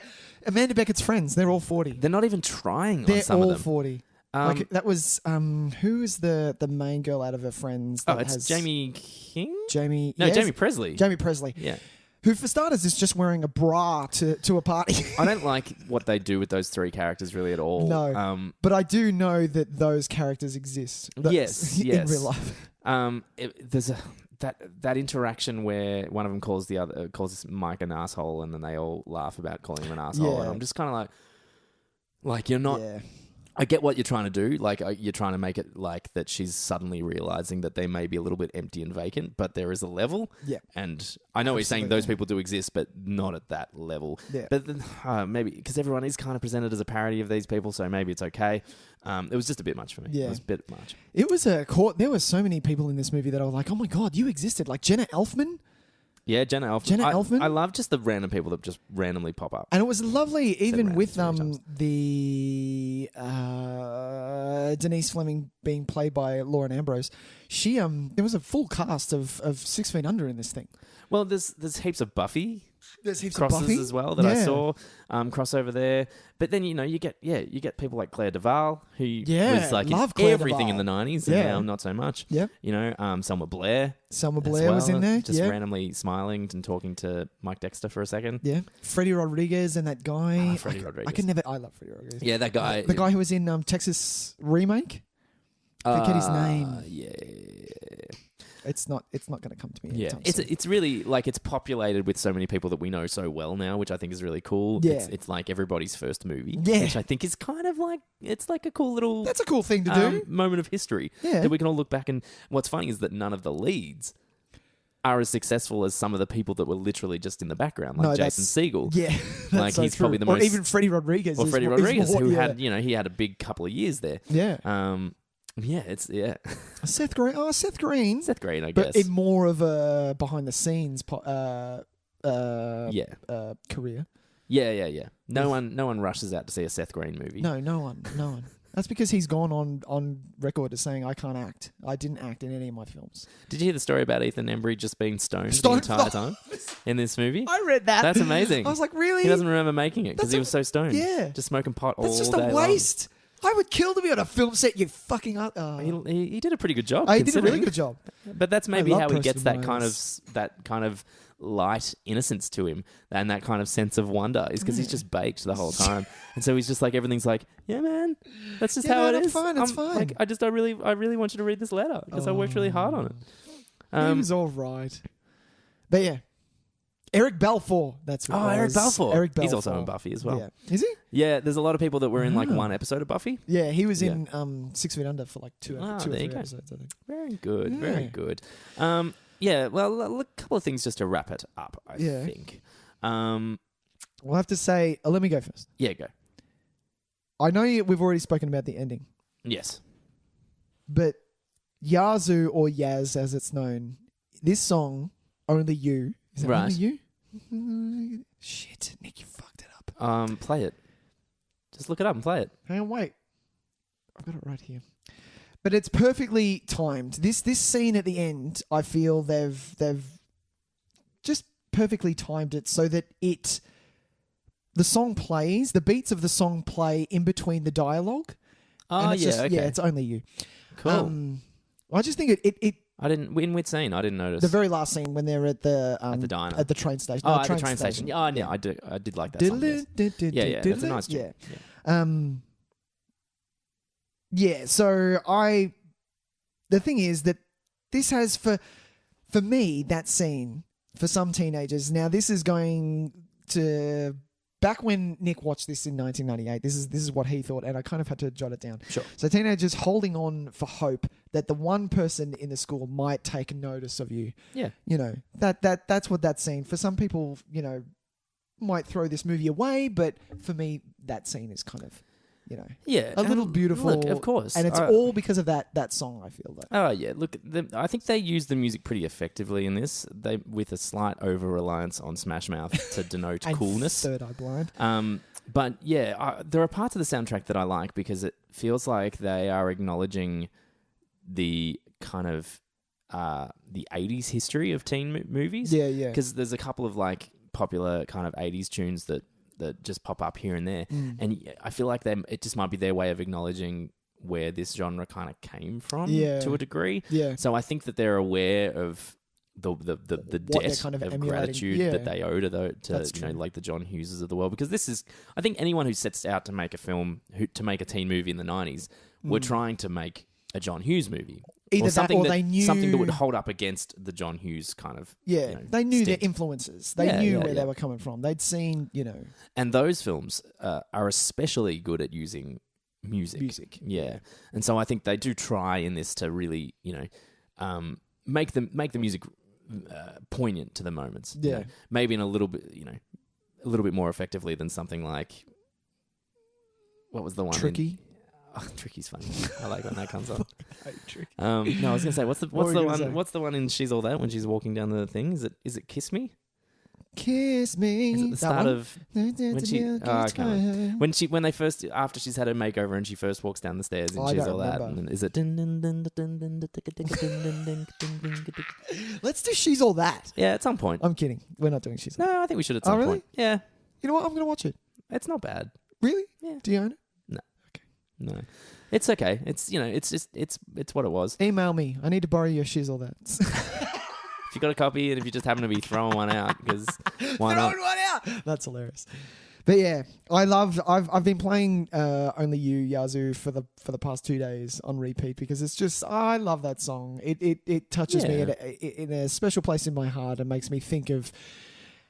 Amanda Beckett's friends, they're all 40. They're not even trying They're on some all of them. 40. Like, that was who is the main girl out of her friends? Oh, That it's has Jamie King? Jamie. No, yes, Jamie Presley. Jamie Presley. Yeah. Who, for starters, is just wearing a bra to a party. I don't like what they do with those three characters really at all. No. But I do know that those characters exist. Yes. In real life. There's that interaction where one of them calls Mike an asshole, and then they all laugh about calling him an asshole, Yeah. and I'm just kind of like you're not. Yeah. I get what you're trying to do. Like, you're trying to make it like that she's suddenly realizing that they may be a little bit empty and vacant, but there is a level. Yeah. And I know what you're saying those people do exist, but not at that level. Yeah. But then, maybe because everyone is kind of presented as a parody of these people, so maybe it's okay. It was just a bit much for me. Yeah. It was a bit much. It was a court. There were so many people in this movie that I was like, oh my God, you existed. Like Jenna Elfman. Yeah, Jenna Elfman. Jenna Elfman? I love just the random people that just randomly pop up. And it was lovely, even random with three times. the Denise Fleming being played by Lauren Ambrose. She there was a full cast of 6 Feet Under in this thing. Well, there's heaps of Buffy There's heaps crosses of Buffy as well that I Yeah. saw crossover there. But then you get people like Claire Duvall who Yeah, was like love in Claire everything in the Duvall. 90s and Yeah. now not so much. Yep. Selma Blair. Selma as Blair was well, in there. just yeah. randomly smiling and talking to Mike Dexter for a second. Yeah. Freddie Rodriguez and that guy. Freddie Rodriguez. I love Freddie Rodriguez. Yeah, that guy. The guy who was in Texas Remake. Forget his name. Yeah. It's not going to come to me. Yeah, anytime it's soon. it's really like it's populated with so many people that we know so well now, which I think is really cool. Yeah. It's like everybody's first movie, Yeah. which I think is kind of like it's like a cool little That's a cool thing to do. moment of history Yeah. that we can all look back. And what's funny is that none of the leads are as successful as some of the people that were literally just in the background, like No, Jason Segel. Yeah, that's Like, so he's true. probably the or most- even Freddie Rodriguez. Or is Freddie more- is Rodriguez, more- who yeah. had he had a big couple of years there. Yeah. It's Seth Green. Oh, Seth Green. Seth Green, I guess. But in more of a behind the scenes career. Yeah. No one rushes out to see a Seth Green movie. No one. That's because he's gone on record as saying, I can't act. I didn't act in any of my films. Did you hear the story about Ethan Embry just being stoned Stoned? the entire time in this movie? I read that. That's amazing. I was like, really? He doesn't remember making it because That's he a- was so stoned. Yeah. Just smoking pot all That's just day a waste. I would kill to be on a film set, you fucking... long. He did a pretty good job. he did a really considering. good job. But that's maybe love how he Preston gets that Miles. kind of light innocence to him and that kind of sense of wonder is because he's just baked the whole time. And so he's just like, everything's like, yeah, man, that's just Yeah, how man, it I'm is. fine, it's fine. Like, I really want you to read this letter because I worked really hard on it. He was all right. But yeah. Eric Balfour. That's what it was. Eric Balfour. Eric Balfour. He's also in Buffy as well. Yeah. Is he? Yeah, there's a lot of people that were in like one episode of Buffy. Yeah, he was in 6 Feet Under for like two or there you three go. episodes, I think. Very good, Yeah. very good. Well, a couple of things just to wrap it up, I Yeah. think. We'll have to say, let me go first. Yeah, go. I know we've already spoken about the ending, Yes. but Yazoo, or Yaz as it's known, this song, Only You. Is it Right. Only You? Shit, Nick, you fucked it up. Play it. Just look it up and play it. Hang on, wait. I've got it right here. But it's perfectly timed. This scene at the end, I feel they've just perfectly timed it so that the song plays, the beats of the song play in between the dialogue. Oh, and it's yeah, just, okay. Yeah, it's Only You. Cool. I just think it I didn't, in which scene? I didn't notice. the very last scene when they're at the diner. at the train station. Oh, No, at the train station. Yeah, yeah, I did like that song, yes. Yeah, that's a nice tune. Yeah. Yeah, so the thing is that this has for me, that scene, for some teenagers, now this is going to, back when Nick watched this in 1998, this is what he thought, and I kind of had to jot it down. Sure. So teenagers holding on for hope that the one person in the school might take notice of you. Yeah. You know, that's what that scene, for some people, you know, might throw this movie away, but for me, that scene is kind of, you know, Yeah, a little beautiful. Look, of course, and it's all because of that song. I feel that. Oh yeah, look, I think they use the music pretty effectively in this. They with a slight over reliance on Smash Mouth to denote and coolness. Third Eye Blind. But yeah, there are parts of the soundtrack that I like because it feels like they are acknowledging the kind of the 80s history of teen movies. Yeah, yeah. Because there's a couple of like popular kind of 80s tunes that just pop up here and there. And I feel like it just might be their way of acknowledging where this genre kind of came from to a degree. Yeah. So I think that they're aware of the debt kind of of emulating. gratitude that they owe to That's you know, true. like the John Hugheses of the world. Because this is, I think anyone who sets out to make a film, to make a teen movie in the 90s, were trying to make a John Hughes movie. Either or something that, or they knew something that would hold up against the John Hughes kind of they knew their stint. influences. They knew where they were coming from. They'd seen, you know, And those films are especially good at using music. Yeah. And so I think they do try in this to really, you know, make the music poignant to the moments. Yeah. You know? Maybe in a little bit more effectively than something like, what was the one? Tricky. Tricky's funny. I like when that comes on. Tricky. No, I was gonna say, what's the were you one? gonna say? What's the one in She's All That when she's walking down the thing? Is it Kiss Me? Kiss me. Is it the That start one? of when she? I can't remember. When they first, after she's had her makeover and she first walks down the stairs and Oh, I She's don't All That, remember. and then, is it? Let's do She's All That. Yeah, at some point. I'm kidding. We're not doing She's All That. No, I think we should at some really? point. Yeah, You know what? I'm going to watch it. it's not bad. Really? Yeah. Do you own it? No, it's okay. It's it's just it's what it was. Email me. I need to borrow your She's All That. If you got a copy and if you just happen to be throwing one out, because why not? Throwing one out. That's hilarious. But yeah, I've been playing Only You, Yazoo for the past 2 days on repeat because it's just, I love that song. It touches me in a special place in my heart and makes me think of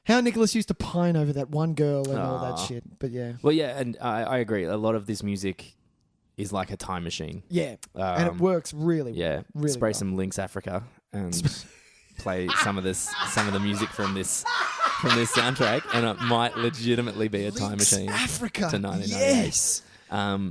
how Nicholas used to pine over that one girl and all that shit. But yeah. Well, yeah, and I agree. A lot of this music is like a time machine. Yeah. And it works really well. Yeah, Really spray well. some Lynx Africa and play some of the music from this soundtrack, and it might legitimately be a time Lynx machine Africa. to 1998. Yes.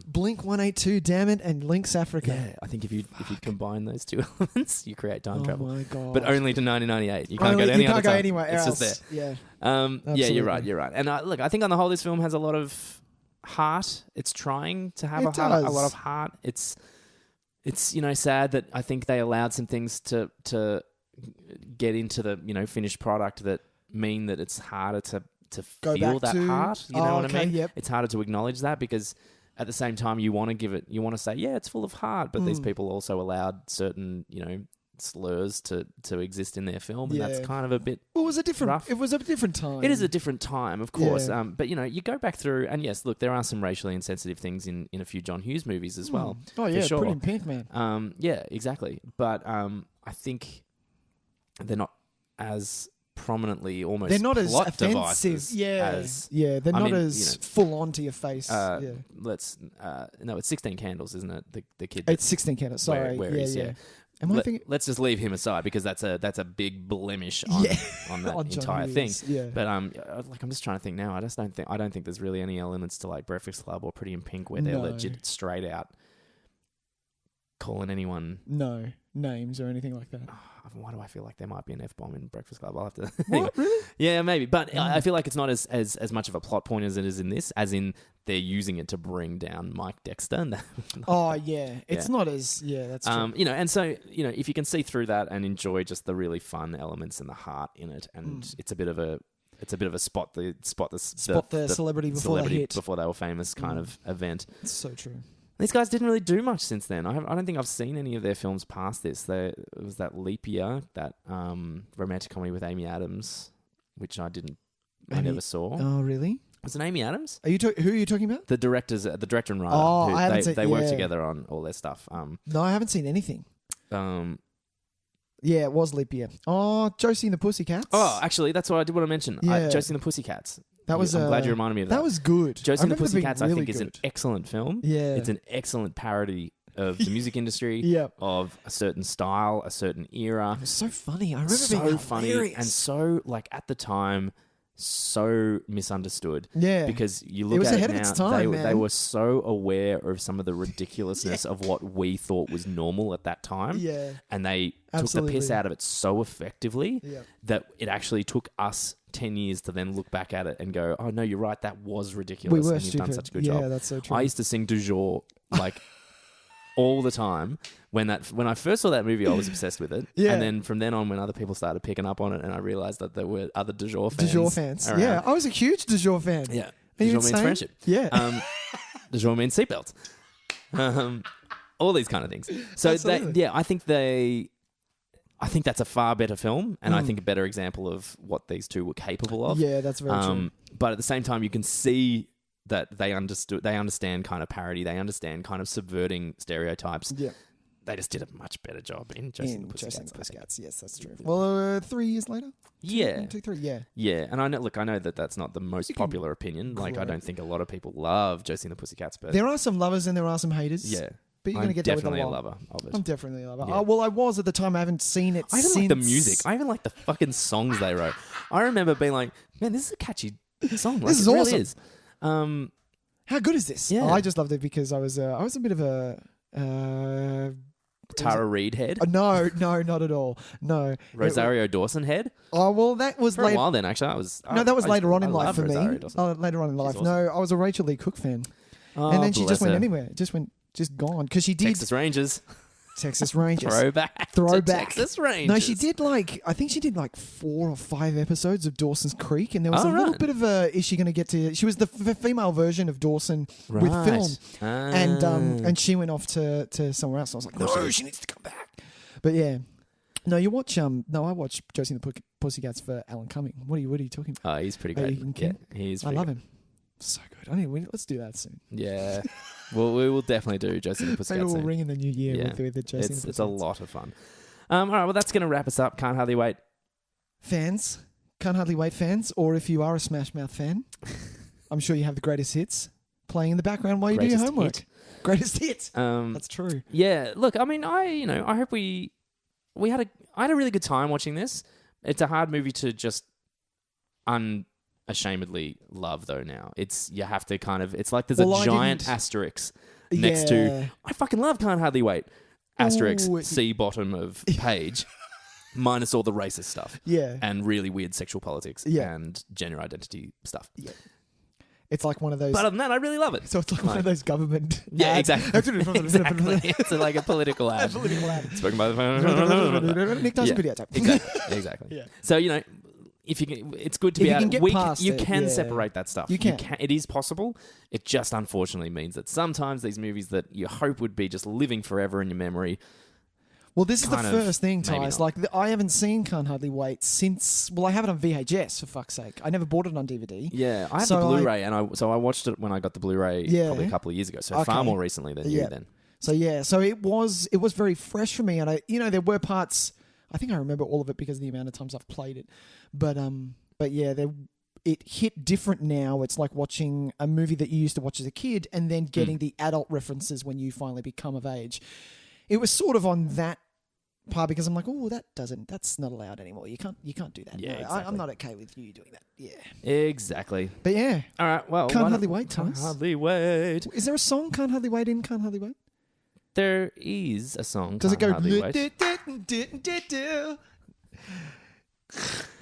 Blink 182, damn it, and Lynx Africa. Yeah, I think if you combine those two elements, you create time travel. Oh my god! But only to 1998. You can't go to any other time. Anywhere it's else. just there. Yeah. Yeah, you're right. And look, I think on the whole, this film has a lot of heart. It's trying to have a lot of heart. It's sad that I think they allowed some things to get into the finished product that mean that it's harder to Go feel back that to- heart. You know what I mean? Yep. It's harder to acknowledge that because at the same time you want to say, yeah, it's full of heart, but these people also allowed certain slurs to exist in their film, and that's kind of a bit Well, it was a different. rough. It was a different time. It is a different time, of course. Yeah. But you go back through, and yes, look, there are some racially insensitive things in a few John Hughes movies as well. Oh for yeah, sure. Pretty in Pink, man. Yeah, exactly. But I think they're not as prominently almost. They're not as plot offensive. devices Yeah, as they're I not mean, as full on to your face. Yeah. No, it's 16 Candles, isn't it? The kid. It's 16 Candles. Sorry. where yeah, he's, yeah. Am I thinking? Let's just leave him aside because that's a big blemish on that On John entire Hughes, thing. yeah. But I'm just trying to think now. I don't think there's really any elements to like Breakfast Club or Pretty in Pink where they're No. legit straight out calling anyone. No names or anything like that. Why do I feel like there might be an F-bomb in Breakfast Club? I'll have to. What? Really? Yeah, maybe. But I feel like it's not as much of a plot point as it is in this, as in they're using it to bring down Mike Dexter. And Oh yeah, it's Yeah. not as that's true. and so if you can see through that and enjoy just the really fun elements and the heart in it, and it's a bit of a spot the celebrity before they hit. before they were famous kind of event. It's so true. These guys didn't really do much since then. I don't think I've seen any of their films past this. It was that Leap Year, that romantic comedy with Amy Adams, which I never saw. Oh really? Was it Amy Adams? Who are you talking about? The director and writer. Oh, who I haven't they seen- work yeah. together on all their stuff. No, I haven't seen anything. Um, Yeah, it was Leap Year. Oh, Josie and the Pussycats. Oh, actually, that's what I did want to mention. Yeah. Josie and the Pussycats. That was. I'm glad you reminded me of that. That was good. Josie I and the remember it being Pussycats, I really think, is an good. excellent film. Yeah. It's an excellent parody of the music industry, Yep. of a certain style, a certain era. It was so funny. I remember So being funny hilarious. and so, like, at the time, so misunderstood. Yeah. Because you It look was at ahead it of now, its time, they man. were so aware of some of the ridiculousness of what we thought was normal at that time. Yeah. And they took Absolutely. the piss out of it so effectively Yeah. that it actually took us 10 years to then look back at it and go, oh, no, you're right. That was ridiculous. We were and you've done stupid. such a good Yeah, job. that's so true. I used to sing du jour like all the time. When I first saw that movie, I was obsessed with it. Yeah. And then from then on, when other people started picking up on it, and I realized that there were other du jour Du fans. jour fans. around. Yeah, I was a huge du jour fan. Yeah. Are Du you jour means insane? friendship. Yeah. Du jour means seatbelts. All these kind of things. So Absolutely. I think that's a far better film, and I think a better example of what these two were capable of. Yeah, that's very true. But at the same time, you can see that they understand kind of parody, they understand kind of subverting stereotypes. Yeah. They just did a much better job in Josie and the Josie and Pussycats. the I think. Pussycats. Yes, that's true. Well, 3 years later? Yeah. 2, 3, yeah. Yeah, and I know that that's not the most popular opinion. Like, I don't think a lot of people love Josie and the Pussycats, but There are some lovers and there are some haters. yeah. But you're I'm going to get there with a definitely a lot. lover of it. I'm definitely a lover. Yeah. Oh, well, I was at the time. I haven't seen it I even since. like the music. I even like the fucking songs they wrote. I remember being like, man, this is a catchy song. Like, This is it really awesome. is. How good is this? Yeah. Oh, I just loved it because I was a bit of a... Tara Reid head. no, not at all. No. Rosario Dawson head. Oh, well, that was For a later. while then, actually. No, that was later on in life for me. Rosario Dawson. Later on in life. awesome. No, I was a Rachel Lee Cook fan. Oh, And then she bless just went her. anywhere. Just gone. Because she did Texas Rangers. Texas Rangers. Throwback. Throwback. To Texas Rangers. No, she did I think she did 4 or 5 episodes of Dawson's Creek, and there was Oh, a little right. bit of a, is she going to get to, she was the female version of Dawson with Right. film, Ah. and she went off to somewhere else. I was like, no, she needs to come back. But yeah. No, you watch, no, I watch Josie and the Pussycats for Alan Cumming. What are you talking about? Oh, he's pretty Are great. you Yeah, kidding? he's I pretty love good. him. So good. Let's do that soon. Yeah. Well, we will definitely do Josie and the Maybe Pussycats we'll soon. ring in the new year Yeah. with the Josie and the It's a Pussycats. lot of fun. All right, well, that's going to wrap us up. Can't hardly wait. Fans, Can't Hardly Wait fans, or if you are a Smash Mouth fan, I'm sure you have the greatest hits playing in the background while you do your Greatest homework. hit. Greatest hits. Um, That's true. Yeah, look, I mean, I hope I had a really good time watching this. It's a hard movie to just unashamedly love, though. Now you have to kind of, it's like there's Well, a I giant didn't- asterisk next Yeah. to I fucking love Can't Hardly Wait. Asterisk Ooh. C bottom of page, minus all the racist stuff Yeah. and really weird sexual politics Yeah. and gender identity stuff. Yeah. It's like one of those. But other than that, I really love it. So it's like one of those government. Yeah, ads. exactly. Exactly. It's like a political ad. Political ad. Spoken by the Nick Tys and Yeah. Videotape. Exactly. Yeah. So, if you can, it's good to If be you able can get past you it, can yeah. separate that stuff. You can. It is possible. It just unfortunately means that sometimes these movies that you hope would be just living forever in your memory. Well, this is the Kind of, first thing, maybe Tys. not. I haven't seen Can't Hardly Wait since. Well, I have it on VHS for fuck's sake. I never bought it on DVD. Yeah, I have So the Blu-ray, and I watched it when I got the Blu-ray Yeah. probably a couple of years ago. So Okay. far more recently than you Yeah. then. So yeah, so it was very fresh for me, and there were parts. I think I remember all of it because of the amount of times I've played it, but yeah, it hit different now. It's like watching a movie that you used to watch as a kid, and then getting the adult references when you finally become of age. It was sort of on that part because I'm like, oh, that's not allowed anymore. You can't do that. Yeah, No, exactly. I'm not okay with you doing that. Yeah, Exactly. but yeah, All right. Well, Can't why Hardly not- Wait, Can't Tys. hardly wait. is there a song Can't Hardly Wait in Can't Hardly Wait? There is a song. Does it Can't go? Hardly Wait.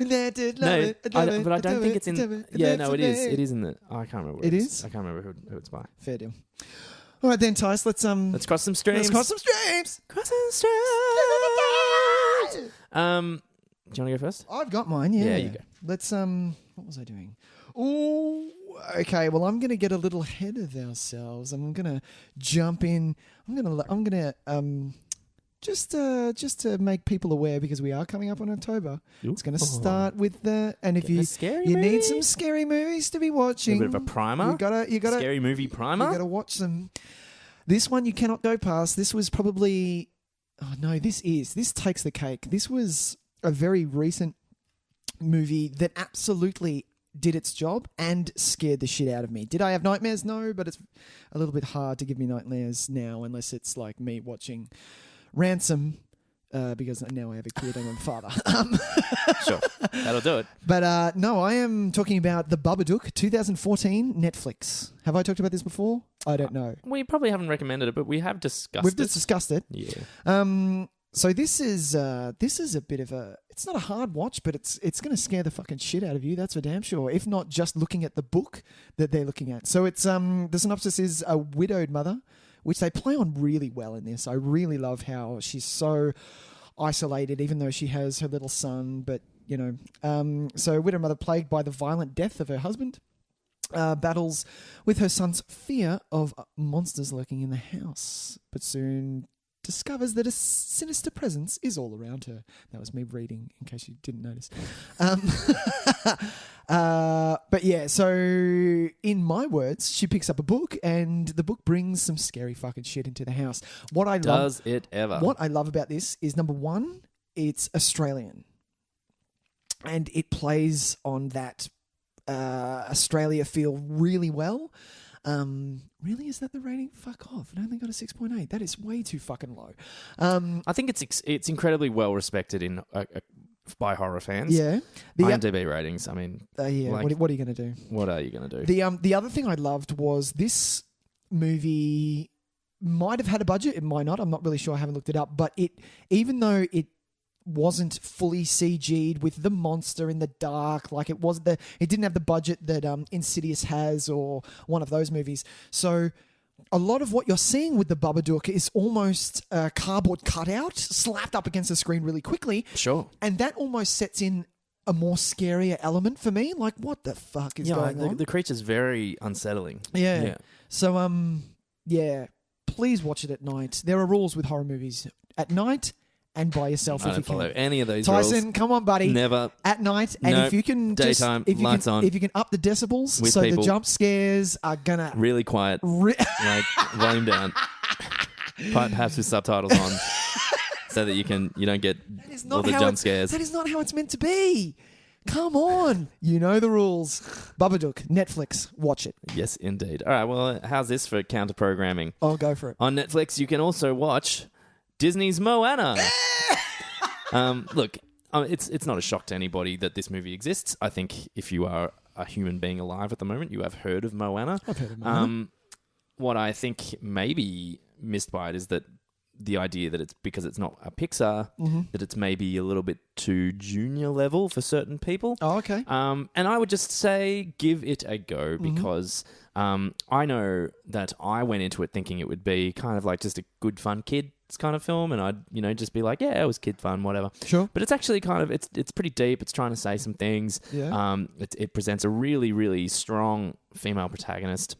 No, but I don't think it's in. Yeah, no, it is. It is in the. I can't remember. What It it is? I can't remember who it's by. Fair deal. All right then, Tys. Let's cross some streams. cross some streams. Cross some streams. Do you want to go first? I've got mine. Yeah. Yeah, you go. Let's What was I doing? Oh, okay. Well, I'm gonna get a little ahead of ourselves. I'm gonna jump in. I'm gonna just to make people aware because we are coming up on October. It's gonna start with and if Getting you a scary you need movie? some scary movies to be watching. A bit of a primer. You gotta Scary movie primer. You got to watch them. This one you cannot go past. This was probably... Oh, no, this takes the cake. This was a very recent movie that absolutely did its job and scared the shit out of me. Did I have nightmares? No, but it's a little bit hard to give me nightmares now unless it's like me watching Ransom because now I have a kid and I'm a father. Sure, that'll do it. But no, I am talking about The Babadook, 2014, Netflix. Have I talked about this before? I don't know. We probably haven't recommended it, but we have discussed We've it. just discussed it. Yeah. So this is a bit of a. It's not a hard watch, but it's going to scare the fucking shit out of you. That's for damn sure. If not just looking at the book that they're looking at. So it's the synopsis is a widowed mother, which they play on really well in this. I really love how she's so isolated, even though she has her little son. But you know, so a widowed mother plagued by the violent death of her husband. Battles with her son's fear of monsters lurking in the house, but soon discovers that a sinister presence is all around her. That was me reading, in case you didn't notice. But yeah, so in my words, she picks up a book, and the book brings some scary fucking shit into the house. What I love about this is, number one, it's Australian, and it plays on that Australia feel really well. Really, is that the rating? Fuck off. It only got a 6.8. That is way too fucking low. I think it's incredibly well respected in by horror fans. Yeah. IMDb ratings. I mean, yeah. like, what are you going to do? What are you going to do? The other thing I loved was this movie might have had a budget. It might not. I'm not really sure. I haven't looked it up. But even though it wasn't fully CG'd with the monster in the dark, like it didn't have the budget that Insidious has or one of those movies. So a lot of what you're seeing with the Babadook is almost a cardboard cutout slapped up against the screen really quickly. Sure. And that almost sets in a more scarier element for me. Like, what the fuck is going on? The creature's very unsettling. Yeah. So, yeah, please watch it at night. There are rules with horror movies. At night, and by yourself I if you don't follow can. any of those Tyson, rules. come on, buddy. Never. At night, and if you can daytime, lights on. If you can up the decibels, With so people. the jump scares are gonna Really quiet. Like, volume down. Perhaps with subtitles on, so that you don't get all the jump scares. That is not how it's meant to be. Come on, you know the rules. Babadook, Netflix, watch it. Yes, indeed. All right, well, how's this for counter programming? I'll go for it. On Netflix, you can also watch Disney's Moana. Look, it's not a shock to anybody that this movie exists. I think if you are a human being alive at the moment, you have heard of Moana. I've heard of Moana. What I think may be missed by it is that the idea that it's because it's not a Pixar, that it's maybe a little bit too junior level for certain people. Oh, okay. And I would just say give it a go because I know that I went into it thinking it would be kind of like just a good fun kids kind of film, and I'd just be like, yeah, it was kid fun, whatever. Sure. But it's actually kind of it's pretty deep. It's trying to say some things. Yeah. It presents a really, really strong female protagonist.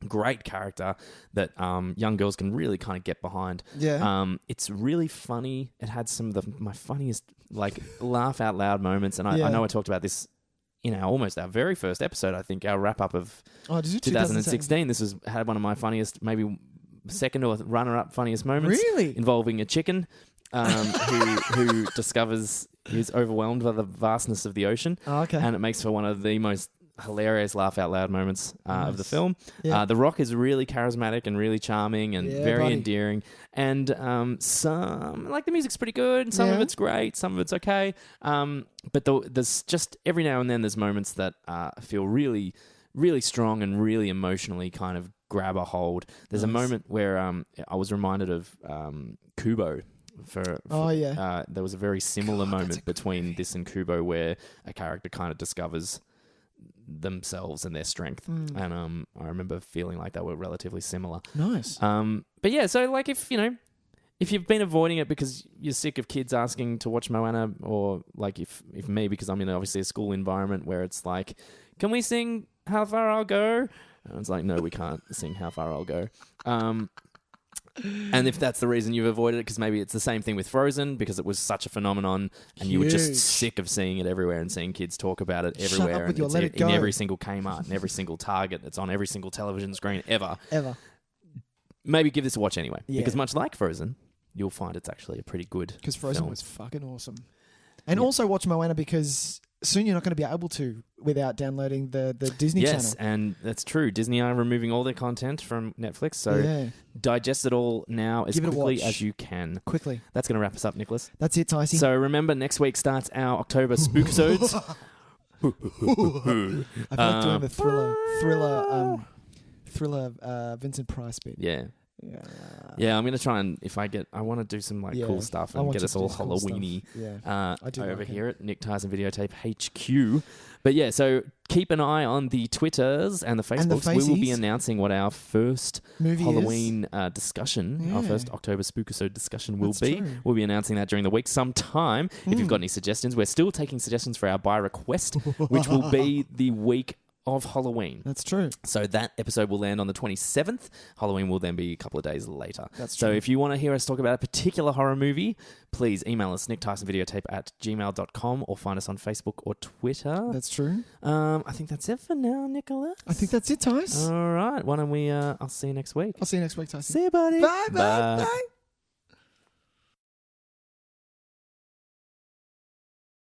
Great character that young girls can really kind of get behind. Yeah. It's really funny. It had some of my funniest like laugh out loud moments, and I know I talked about this in almost our very first episode. I think our wrap up of 2016. This had one of my funniest, maybe second or runner up funniest moments. Really? Involving a chicken who discovers he's overwhelmed by the vastness of the ocean. Oh, okay. And it makes for one of the most hilarious laugh out loud moments of the film. Yeah. The Rock is really charismatic and really charming and very endearing, and some like the music's pretty good and some of it's great, some of it's okay, but there's just every now and then there's moments that feel really, really strong and really emotionally kind of grab a hold. There's a moment where I was reminded of Kubo. There was a very similar moment between this and Kubo where a character kind of discovers themselves and their strength, and I remember feeling like they were relatively similar. Nice. But yeah, so like if you've been avoiding it because you're sick of kids asking to watch Moana, or like if me, because I'm in obviously a school environment where it's like, can we sing How Far I'll Go? And it's like, no, we can't sing How Far I'll Go. And if that's the reason you've avoided it, because maybe it's the same thing with Frozen, because it was such a phenomenon and you were just sick of seeing it everywhere and seeing kids talk about it everywhere. Shut up with your and Let It Go. In every single Kmart and every single Target. It's on every single television screen ever. Maybe give this a watch anyway. Yeah. Because much like Frozen, you'll find it's actually a pretty good Because Frozen film. was fucking awesome. And also watch Moana because soon you're not going to be able to without downloading the Disney channel. Yes, and that's true. Disney are removing all their content from Netflix, so digest it all now as quickly as you can. Quickly. That's going to wrap us up, Nicholas. That's it, Tysy. So remember, next week starts our October Spookisodes. I feel like doing the thriller Vincent Price bit. Yeah. I'm going to try and I want to do some cool stuff and get us all Halloween-y over here at Nick Tys and Videotape HQ. But yeah, so keep an eye on the Twitters and the Facebooks. We will be announcing what our first movie Halloween discussion, our first October Spookisode discussion will be. True. We'll be announcing that during the week sometime. If you've got any suggestions, we're still taking suggestions for our by request, which will be the week of Halloween. That's true. So that episode will land on the 27th. Halloween will then be a couple of days later. That's true. So if you want to hear us talk about a particular horror movie, please email us nicktysonvideotape@gmail.com or find us on Facebook or Twitter. That's true. I think that's it for now, Nicholas. I think that's it, Tys. All right. Why don't we... I'll see you next week. I'll see you next week, Tys. See you, buddy. Bye.